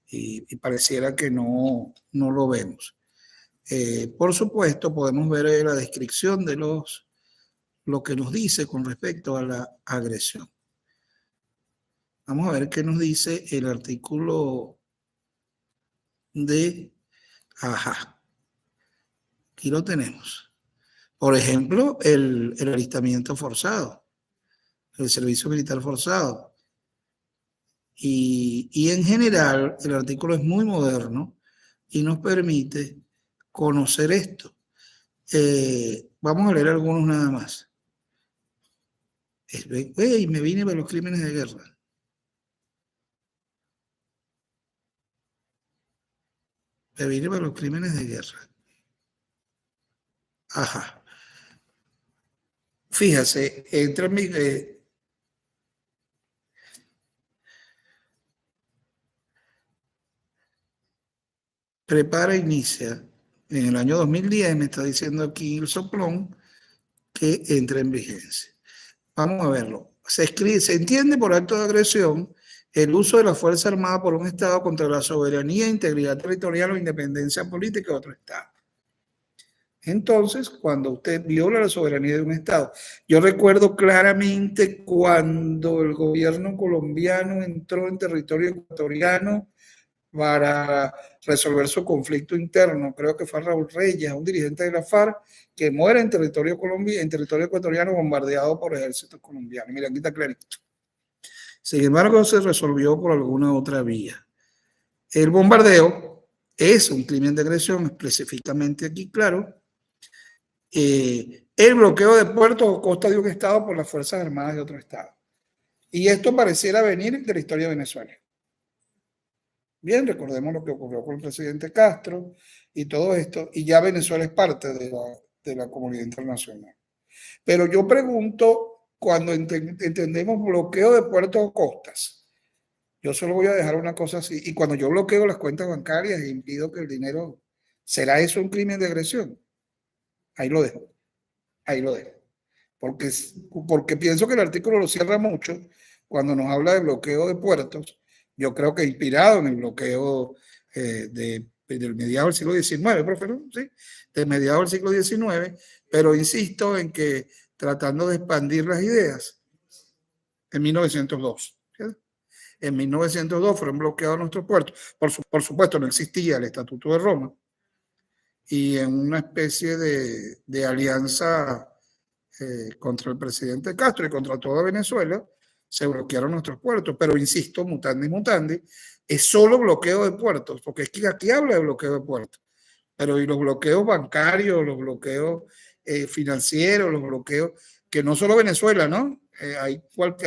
y pareciera que no lo vemos. Por supuesto, podemos ver la descripción de lo que nos dice con respecto a la agresión. Vamos a ver qué nos dice el artículo de... Ajá. Aquí lo tenemos. Por ejemplo, el alistamiento forzado, el servicio militar forzado. Y en general, el artículo es muy moderno y nos permite conocer esto. Vamos a leer algunos nada más. Me vine para los crímenes de guerra. Me vine para los crímenes de guerra. Ajá. Fíjase, entra mi... prepara, inicia. En el año 2010 me está diciendo aquí el soplón que entra en vigencia. Vamos a verlo. Se entiende por acto de agresión el uso de la Fuerza Armada por un Estado contra la soberanía, integridad territorial o independencia política de otro Estado. Entonces, cuando usted viola la soberanía de un Estado, yo recuerdo claramente cuando el gobierno colombiano entró en territorio ecuatoriano para resolver su conflicto interno. Creo que fue Raúl Reyes, un dirigente de la FARC, que muere en territorio ecuatoriano bombardeado por ejércitos colombianos. Mira, aquí está clarito. Sin embargo, se resolvió por alguna otra vía. El bombardeo es un crimen de agresión, específicamente aquí, claro. El bloqueo de puertos o costas de un Estado por las Fuerzas Armadas de otro Estado. Y esto pareciera venir de la historia de Venezuela. Bien, recordemos lo que ocurrió con el presidente Castro y todo esto, y ya Venezuela es parte de la comunidad internacional. Pero yo pregunto, cuando entendemos bloqueo de puertos o costas, yo solo voy a dejar una cosa así, y cuando yo bloqueo las cuentas bancarias e impido que el dinero, ¿será eso un crimen de agresión? Ahí lo dejo, ahí lo dejo. Porque pienso que el artículo lo cierra mucho cuando nos habla de bloqueo de puertos. Yo creo que inspirado en el bloqueo del mediado del siglo XIX, profe, ¿no? ¿Sí? De mediado del siglo XIX, pero insisto en que tratando de expandir las ideas, en 1902. ¿Sí? En 1902 fueron bloqueados nuestros puertos. Por supuesto, no existía el Estatuto de Roma, y en una especie de alianza contra el presidente Castro y contra toda Venezuela, se bloquearon nuestros puertos. Pero insisto, mutandi mutandi, es solo bloqueo de puertos, porque es que aquí habla de bloqueo de puertos. Pero y los bloqueos bancarios, los bloqueos financieros, los bloqueos, que no solo Venezuela, ¿no? Hay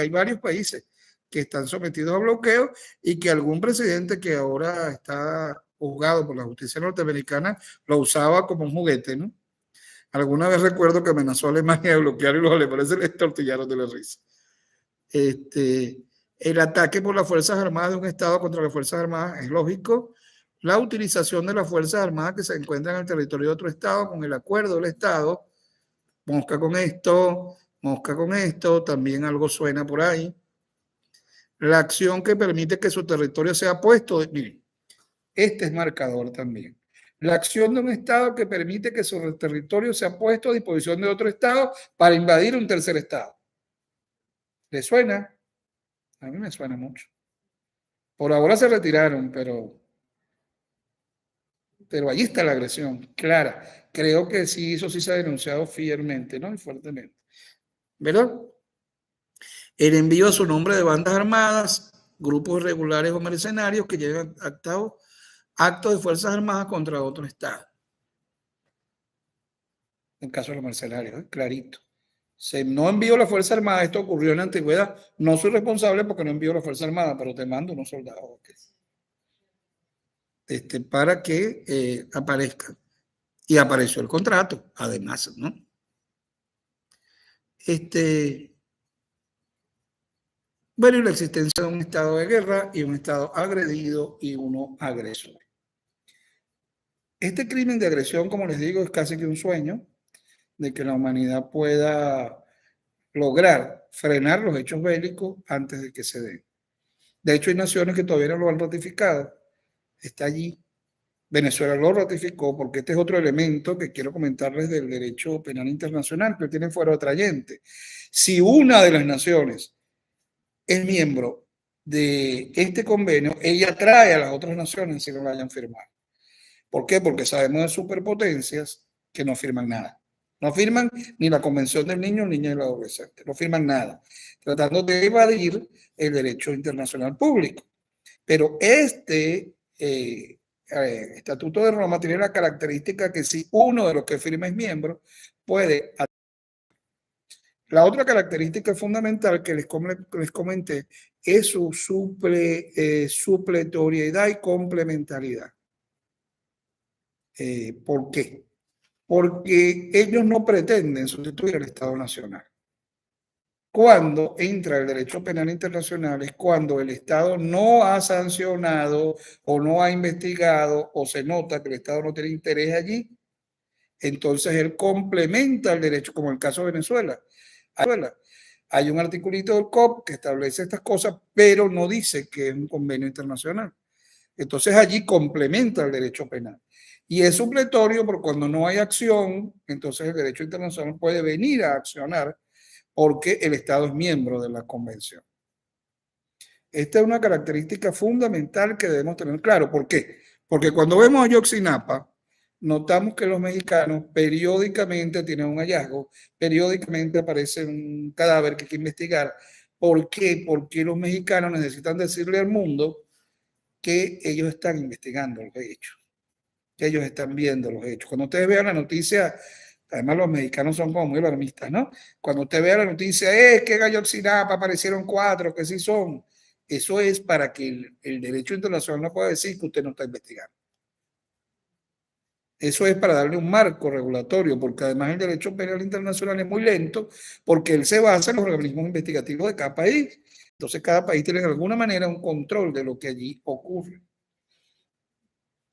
varios países que están sometidos a bloqueo y que algún presidente que ahora está juzgado por la justicia norteamericana lo usaba como un juguete, ¿no? Alguna vez recuerdo que amenazó a Alemania de bloquear y los alemanes se les tortillaron de la risa. El ataque por las Fuerzas Armadas de un Estado contra las Fuerzas Armadas es lógico. La utilización de las Fuerzas Armadas que se encuentran en el territorio de otro Estado con el acuerdo del Estado. Mosca con esto, también algo suena por ahí. La acción que permite que su territorio sea puesto, miren, este es marcador también. La acción de un Estado que permite que su territorio sea puesto a disposición de otro Estado para invadir un tercer Estado. ¿Le suena? A mí me suena mucho. Por ahora se retiraron, pero ahí está la agresión, clara. Creo que sí, eso sí se ha denunciado fielmente, ¿no? Y fuertemente. ¿Verdad? El envío a su nombre de bandas armadas, grupos irregulares o mercenarios que llevan actos de Fuerzas Armadas contra otro Estado. En el caso de los mercenarios, clarito. Se no envió la Fuerza Armada, esto ocurrió en la antigüedad. No soy responsable porque no envió la Fuerza Armada, pero te mando unos soldados. Para que aparezcan. Y apareció el contrato, además, ¿no? Bueno, y la existencia de un estado de guerra y un estado agredido y uno agresor. Este crimen de agresión, como les digo, es casi que un sueño de que la humanidad pueda lograr frenar los hechos bélicos antes de que se den. De hecho, hay naciones que todavía no lo han ratificado. Está allí. Venezuela lo ratificó porque este es otro elemento que quiero comentarles del derecho penal internacional, que tiene fuero atrayente. Si una de las naciones es miembro de este convenio, ella atrae a las otras naciones si no lo hayan firmado. ¿Por qué? Porque sabemos de superpotencias que no firman nada. No firman ni la Convención del Niño, Niña y el Adolescente. No firman nada, tratando de evadir el derecho internacional público. Pero Estatuto de Roma tiene la característica que si uno de los que firma es miembro, puede. La otra característica fundamental que les comenté es su supletoriedad y complementariedad. ¿Por qué? Porque ellos no pretenden sustituir al Estado Nacional. Cuando entra el derecho penal internacional es cuando el Estado no ha sancionado o no ha investigado o se nota que el Estado no tiene interés allí, entonces él complementa el derecho, como el caso de Venezuela. Hay un articulito del COP que establece estas cosas, pero no dice que es un convenio internacional. Entonces allí complementa el derecho penal. Y es supletorio porque cuando no hay acción, entonces el derecho internacional puede venir a accionar porque el Estado es miembro de la convención. Esta es una característica fundamental que debemos tener claro. ¿Por qué? Porque cuando vemos a Ayotzinapa, notamos que los mexicanos periódicamente tienen un hallazgo, periódicamente aparece un cadáver que hay que investigar. ¿Por qué? Porque los mexicanos necesitan decirle al mundo que ellos están investigando los hechos, que ellos están viendo los hechos. Cuando ustedes vean la noticia, además los mexicanos son como muy alarmistas, ¿no? Cuando usted vea la noticia, que en Ayotzinapa aparecieron 4, que sí son, eso es para que el derecho internacional no pueda decir que usted no está investigando. Eso es para darle un marco regulatorio, porque además el derecho penal internacional es muy lento, porque él se basa en los organismos investigativos de cada país. Entonces cada país tiene de alguna manera un control de lo que allí ocurre.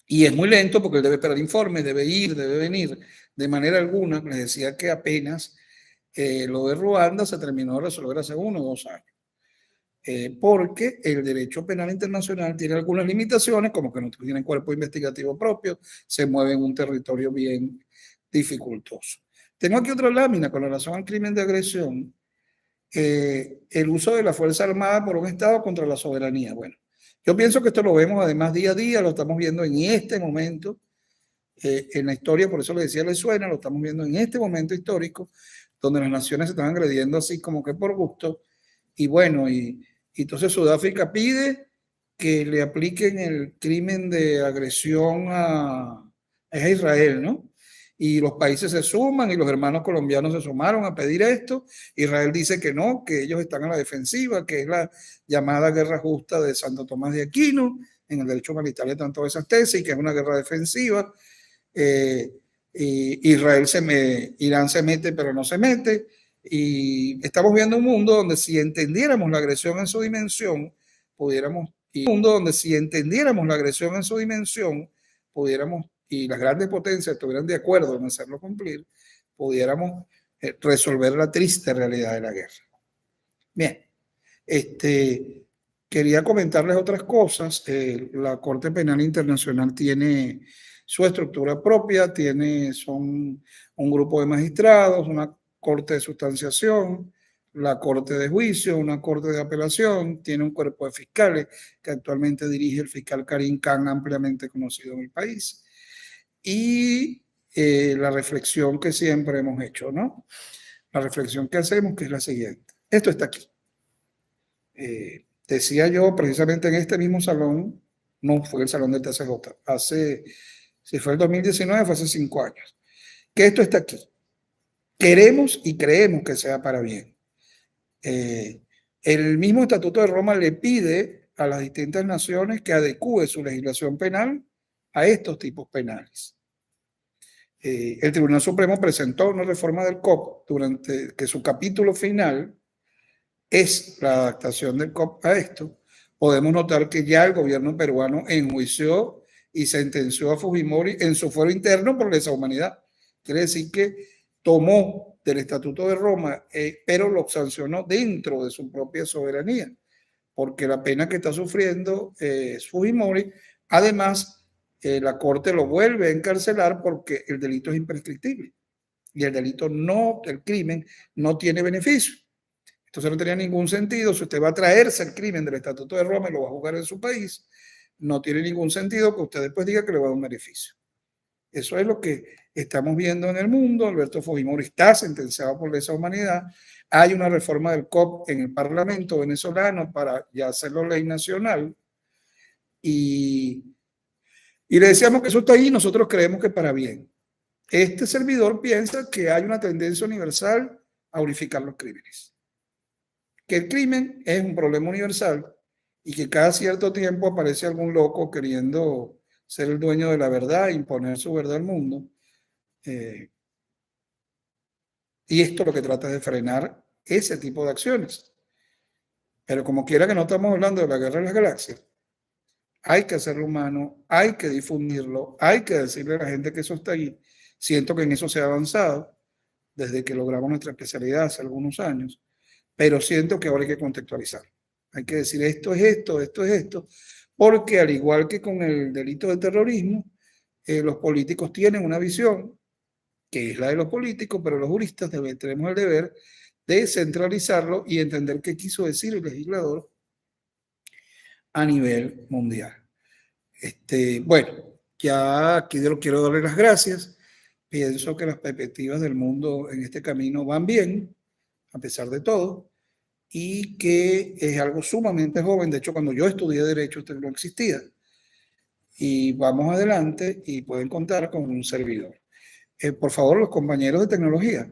Y es muy lento porque él debe esperar informes, debe ir, debe venir. De manera alguna, les decía que apenas lo de Ruanda se terminó de resolver hace 1 o 2 años. Porque el derecho penal internacional tiene algunas limitaciones, como que no tienen cuerpo investigativo propio, se mueve en un territorio bien dificultoso. Tengo aquí otra lámina con relación al crimen de agresión, el uso de la Fuerza Armada por un Estado contra la soberanía. Bueno, yo pienso que esto lo vemos además día a día, lo estamos viendo en este momento en la historia, por eso le decía, le suena, lo estamos viendo en este momento histórico, donde las naciones se están agrediendo así como que por gusto, y bueno, y entonces Sudáfrica pide que le apliquen el crimen de agresión a Israel, ¿no? Y los países se suman y los hermanos colombianos se sumaron a pedir esto. Israel dice que no, que ellos están a la defensiva, que es la llamada guerra justa de Santo Tomás de Aquino. En el derecho humanitario están todas esas tesis, que es una guerra defensiva. Irán se mete, pero no se mete. Y estamos viendo un mundo donde si entendiéramos la agresión en su dimensión, pudiéramos, y las grandes potencias estuvieran de acuerdo en hacerlo cumplir, pudiéramos resolver la triste realidad de la guerra. Bien, quería comentarles otras cosas. La Corte Penal Internacional tiene su estructura propia, son un grupo de magistrados, una corte de sustanciación, la corte de juicio, una corte de apelación, tiene un cuerpo de fiscales que actualmente dirige el fiscal Karim Khan, ampliamente conocido en el país. Y la reflexión que siempre hemos hecho, ¿no? La reflexión que hacemos, que es la siguiente. Esto está aquí. Decía yo precisamente en este mismo salón, no fue el salón del TCJ, si fue el 2019, fue hace 5 años, que esto está aquí. Queremos y creemos que sea para bien. El mismo Estatuto de Roma le pide a las distintas naciones que adecúe su legislación penal a estos tipos penales. El Tribunal Supremo presentó una reforma del COP durante que su capítulo final es la adaptación del COP a esto. Podemos notar que ya el gobierno peruano enjuició y sentenció a Fujimori en su fuero interno por lesa humanidad. Quiere decir que tomó del Estatuto de Roma, pero lo sancionó dentro de su propia soberanía, porque la pena que está sufriendo es Fujimori. Además, la Corte lo vuelve a encarcelar porque el delito es imprescriptible y el crimen no tiene beneficio. Entonces no tenía ningún sentido. Si usted va a traerse el crimen del Estatuto de Roma y lo va a juzgar en su país, no tiene ningún sentido que usted después diga que le va a dar un beneficio. Eso es lo que estamos viendo en el mundo. Alberto Fujimori está sentenciado por lesa humanidad. Hay una reforma del COP en el Parlamento venezolano para ya hacerlo ley nacional. Y le decíamos que eso está ahí, nosotros creemos que para bien. Este servidor piensa que hay una tendencia universal a unificar los crímenes. Que el crimen es un problema universal y que cada cierto tiempo aparece algún loco queriendo ser el dueño de la verdad, imponer su verdad al mundo. Y esto lo que trata es de frenar ese tipo de acciones. Pero como quiera que no estamos hablando de la guerra de las galaxias, hay que hacerlo humano, hay que difundirlo, hay que decirle a la gente que eso está ahí. Siento que en eso se ha avanzado desde que logramos nuestra especialidad hace algunos años, pero siento que ahora hay que contextualizar. Hay que decir esto es esto, esto es esto, porque al igual que con el delito de terrorismo, los políticos tienen una visión que es la de los políticos, pero los juristas tenemos el deber de centralizarlo y entender qué quiso decir el legislador a nivel mundial. Bueno, ya aquí quiero darle las gracias. Pienso que las perspectivas del mundo en este camino van bien, a pesar de todo, y que es algo sumamente joven. De hecho, cuando yo estudié Derecho, esto no existía. Y vamos adelante y pueden contar con un servidor. Por favor, los compañeros de tecnología,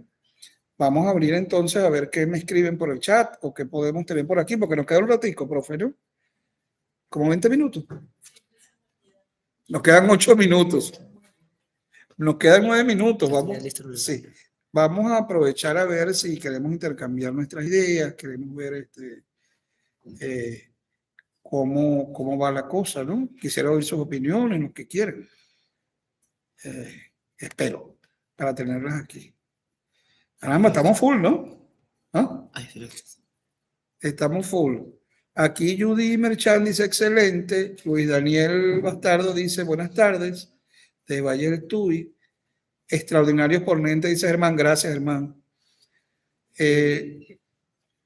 vamos a abrir entonces a ver qué me escriben por el chat o qué podemos tener por aquí, porque nos queda un ratico, profe, ¿no? Como 20 minutos. Nos quedan 8 minutos. Nos quedan 9 minutos. Vamos, sí. Vamos a aprovechar a ver si queremos intercambiar nuestras ideas, queremos ver cómo va la cosa, ¿no? Quisiera oír sus opiniones, lo que quieran. Espero, para tenerlas aquí. Caramba, estamos full, ¿no? ¿Ah? Estamos full. Aquí Judy Merchan dice excelente. Luis Daniel Bastardo dice buenas tardes. De Valle del Tuy. Extraordinario ponente, dice Germán. Gracias, Germán.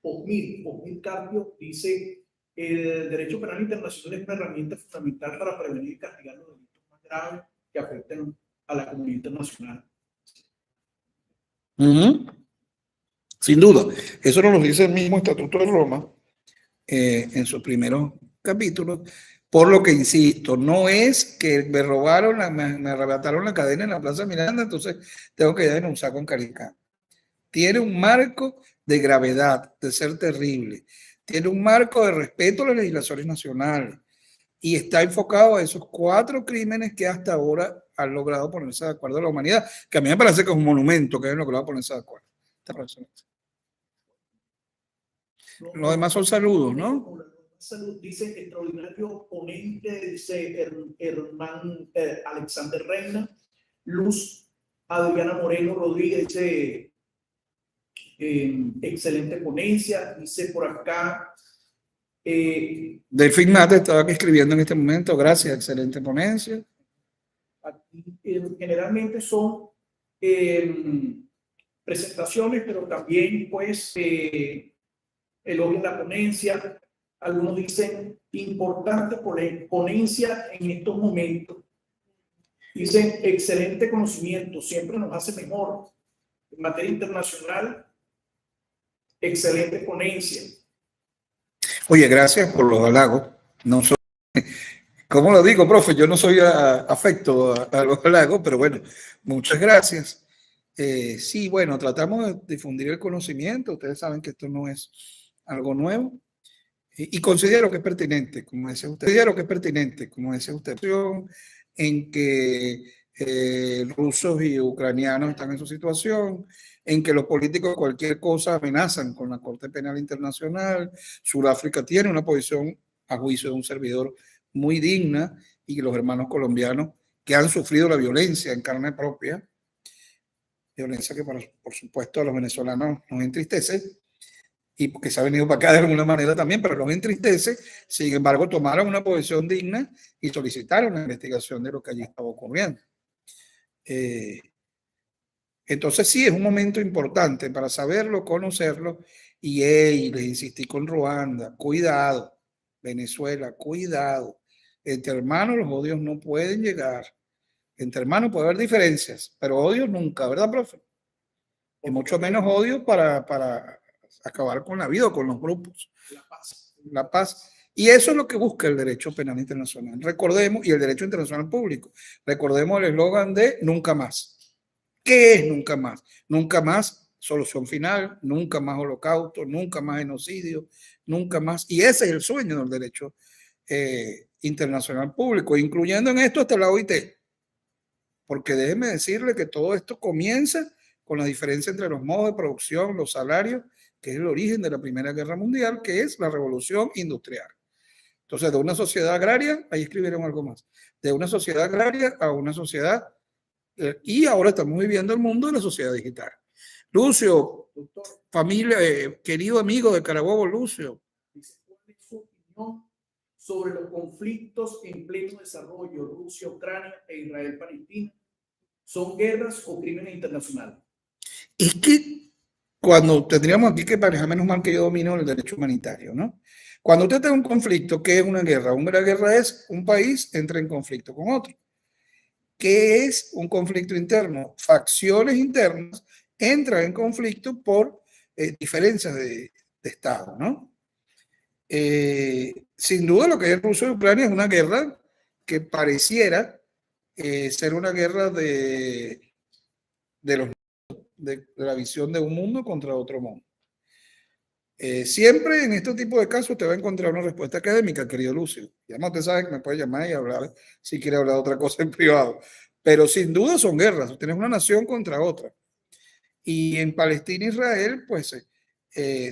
Osmir Carpio dice el derecho penal internacional es una herramienta fundamental para prevenir y castigar los delitos más graves que afecten a la comunidad internacional. Sin duda, eso nos lo dice el mismo Estatuto de Roma en sus primeros capítulos, por lo que insisto, no es que me robaron, me arrebataron la cadena en la Plaza Miranda, entonces tengo que denunciar con Caricá. Tiene un marco de gravedad, de ser terrible, tiene un marco de respeto a las legislaciones nacionales y está enfocado a esos 4 crímenes que hasta ahora han logrado ponerse de acuerdo a la humanidad, que a mí me parece que es un monumento que hayan logrado ponerse de acuerdo. Los demás son saludos, ¿no? Dice extraordinario ponente, dice Hermán Alexander Reina. Luz Adriana Moreno Rodríguez dice excelente ponencia. Dice por acá Delfín Mate estaba aquí escribiendo en este momento. Gracias, excelente ponencia. Aquí, generalmente son presentaciones, pero también pues elogian la ponencia. Algunos dicen importante ponencia en estos momentos. Dicen excelente conocimiento, siempre nos hace mejor. En materia internacional, excelente ponencia. Oye, gracias por los halagos. No soy, ¿cómo lo digo, profe? Yo no soy afecto a los halagos, pero bueno, muchas gracias. Sí, bueno, tratamos de difundir el conocimiento. Ustedes saben que esto no es algo nuevo. Y considero que es pertinente, como decía usted. Considero que es pertinente, como decía usted, en que rusos y ucranianos están en su situación, en que los políticos cualquier cosa amenazan con la Corte Penal Internacional. Sudáfrica tiene una posición, a juicio de un servidor, muy digna, y los hermanos colombianos que han sufrido la violencia en carne propia, violencia que por supuesto a los venezolanos nos entristece, y porque se ha venido para acá de alguna manera también, pero los entristece. Sin embargo, tomaron una posición digna y solicitaron una investigación de lo que allí estaba ocurriendo. Entonces sí, es un momento importante para saberlo, conocerlo, y les insistí con Ruanda, cuidado, Venezuela, cuidado. Entre hermanos los odios no pueden llegar. Entre hermanos puede haber diferencias, pero odios nunca, ¿verdad, profe? Y mucho menos odio para acabar con la vida o con los grupos. La paz. Y eso es lo que busca el derecho penal internacional. Recordemos, y el derecho internacional público, recordemos el eslogan de nunca más. ¿Qué es nunca más? Nunca más solución final, nunca más holocausto, nunca más genocidio, nunca más. Y ese es el sueño del derecho internacional público, incluyendo en esto hasta la OIT. Porque déjeme decirle que todo esto comienza con la diferencia entre los modos de producción, los salarios, que es el origen de la Primera Guerra Mundial, que es la revolución industrial. Entonces, de una sociedad agraria, ahí escribieron algo más, de una sociedad agraria a una sociedad, y ahora estamos viviendo el mundo de la sociedad digital. Lucio, familia, querido amigo de Carabobo, Lucio. ¿Cuál es su opinión sobre los conflictos en pleno desarrollo, Rusia, Ucrania e Israel, Palestina, son guerras o crímenes internacionales? Es que cuando tendríamos aquí que manejar, menos mal que yo domino el derecho humanitario, ¿no? Cuando usted tiene un conflicto, ¿qué es una guerra? Una guerra es un país entra en conflicto con otro. ¿Qué es un conflicto interno? Facciones internas entran en conflicto por diferencias de Estado, ¿no? Sin duda lo que hay en Rusia y Ucrania es una guerra que pareciera ser una guerra de la visión de un mundo contra otro mundo. Siempre en este tipo de casos te va a encontrar una respuesta académica, querido Lucio. Ya no te sabe que me puede llamar y hablar si quiere hablar de otra cosa en privado. Pero sin duda son guerras. Tienes una nación contra otra. Y en Palestina e Israel, pues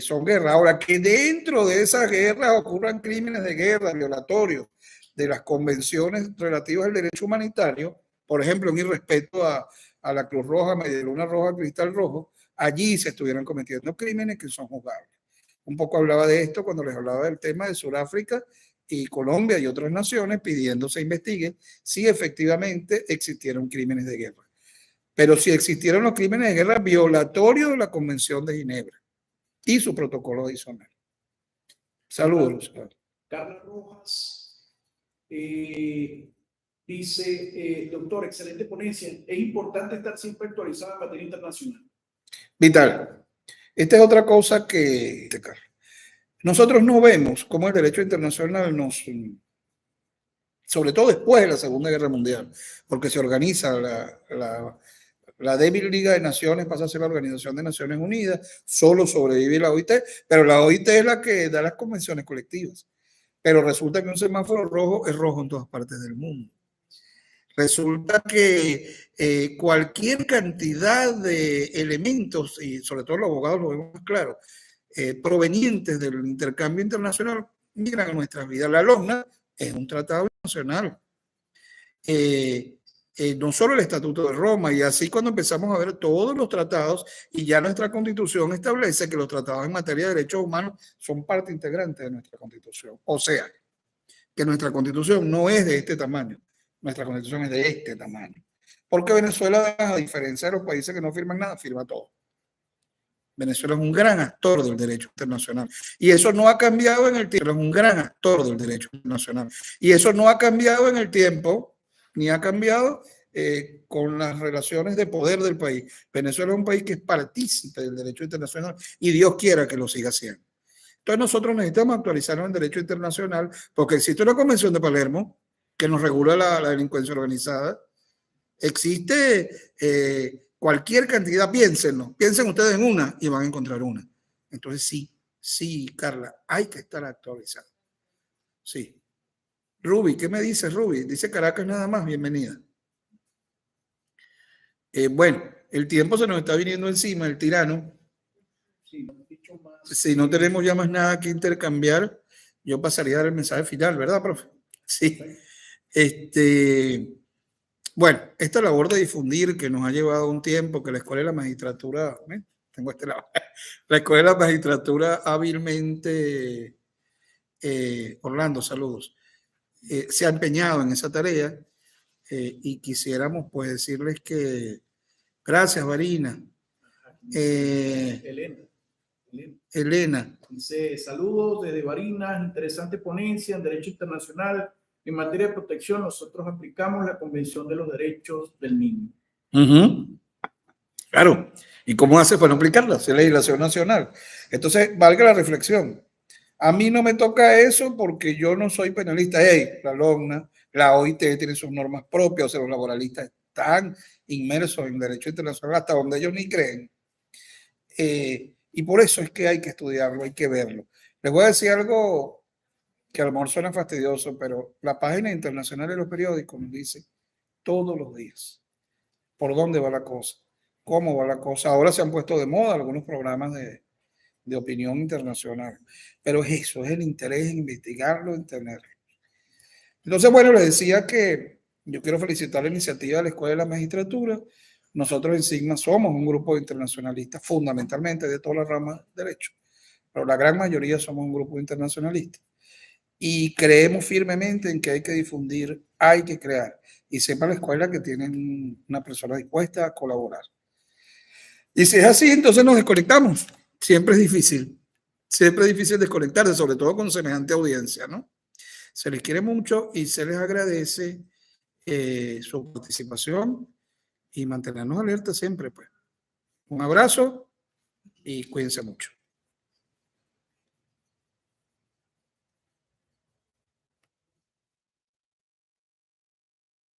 son guerras. Ahora, que dentro de esas guerras ocurran crímenes de guerra, violatorios de las convenciones relativas al derecho humanitario, por ejemplo, en irrespeto a la Cruz Roja, Media Luna Roja, Cristal Rojo, allí se estuvieran cometiendo crímenes que son juzgables. Un poco hablaba de esto cuando les hablaba del tema de Sudáfrica y Colombia y otras naciones pidiendo se investigue si efectivamente existieron crímenes de guerra. Pero si existieron los crímenes de guerra violatorios de la Convención de Ginebra y su protocolo adicional. Saludos. Carla Rojas dice, doctor, excelente ponencia. Es importante estar siempre actualizado en materia internacional. Vital. Esta es otra cosa que nosotros no vemos cómo el derecho internacional nos, sobre todo después de la Segunda Guerra Mundial, porque se organiza la débil Liga de Naciones, pasa a ser la Organización de Naciones Unidas, solo sobrevive la OIT, pero la OIT es la que da las convenciones colectivas. Pero resulta que un semáforo rojo es rojo en todas partes del mundo. Resulta que cualquier cantidad de elementos, y sobre todo los abogados lo vemos más claro, provenientes del intercambio internacional, migran a nuestras vidas. La LOGNA es un tratado internacional. No solo el Estatuto de Roma, y así cuando empezamos a ver todos los tratados, y ya nuestra Constitución establece que los tratados en materia de derechos humanos son parte integrante de nuestra Constitución. O sea, que nuestra Constitución no es de este tamaño, nuestra Constitución es de este tamaño. Porque Venezuela, a diferencia de los países que no firman nada, firma todo. Venezuela es un gran actor del derecho internacional. Y eso no ha cambiado en el tiempo. Es un gran actor del derecho internacional. Y eso no ha cambiado en el tiempo, ni ha cambiado con las relaciones de poder del país. Venezuela es un país que es partícipe del derecho internacional y Dios quiera que lo siga siendo. Entonces nosotros necesitamos actualizarnos en derecho internacional porque existe una convención de Palermo que nos regula la delincuencia organizada. Existe cualquier cantidad, piensen ustedes en una y van a encontrar una. Entonces sí, Carla, hay que estar actualizado. Sí. Ruby, ¿qué me dice Ruby? Dice Caracas nada más, bienvenida. Bueno, el tiempo se nos está viniendo encima, el tirano. Si no tenemos ya más nada que intercambiar, yo pasaría a dar el mensaje final, ¿verdad, profe? Sí. Bueno, esta labor de difundir que nos ha llevado un tiempo, que la Escuela de la Magistratura, tengo este lado, la Escuela de la Magistratura hábilmente, Orlando, saludos, se ha empeñado en esa tarea y quisiéramos pues decirles que gracias, Varina. Elena. Dice, saludos desde Barinas, interesante ponencia en Derecho Internacional. En materia de protección, nosotros aplicamos la Convención de los Derechos del Niño. Claro. ¿Y cómo hace para no aplicarla? Es legislación nacional. Entonces, valga la reflexión. A mí no me toca eso porque yo no soy penalista. La LOGNA, la OIT tiene sus normas propias, o sea, los laboralistas están inmersos en derecho internacional hasta donde ellos ni creen. Y por eso es que hay que estudiarlo, hay que verlo. Les voy a decir algo que a lo mejor suena fastidioso, pero la página internacional de los periódicos nos dice todos los días por dónde va la cosa, cómo va la cosa. Ahora se han puesto de moda algunos programas de opinión internacional, pero es eso, es el interés en investigarlo, en tenerlo. Entonces, bueno, les decía que yo quiero felicitar la iniciativa de la Escuela de la Magistratura. Nosotros en Sigma somos un grupo de internacionalistas, fundamentalmente de todas las ramas de derecho, pero la gran mayoría somos un grupo internacionalista. y creemos firmemente en que hay que difundir, hay que crear. Y sepa la escuela que tienen una persona dispuesta a colaborar. Y si es así, entonces nos desconectamos. Siempre es difícil desconectarse, sobre todo con semejante audiencia, ¿no? Se les quiere mucho y se les agradece su participación y mantenernos alerta siempre, pues. Un abrazo y cuídense mucho.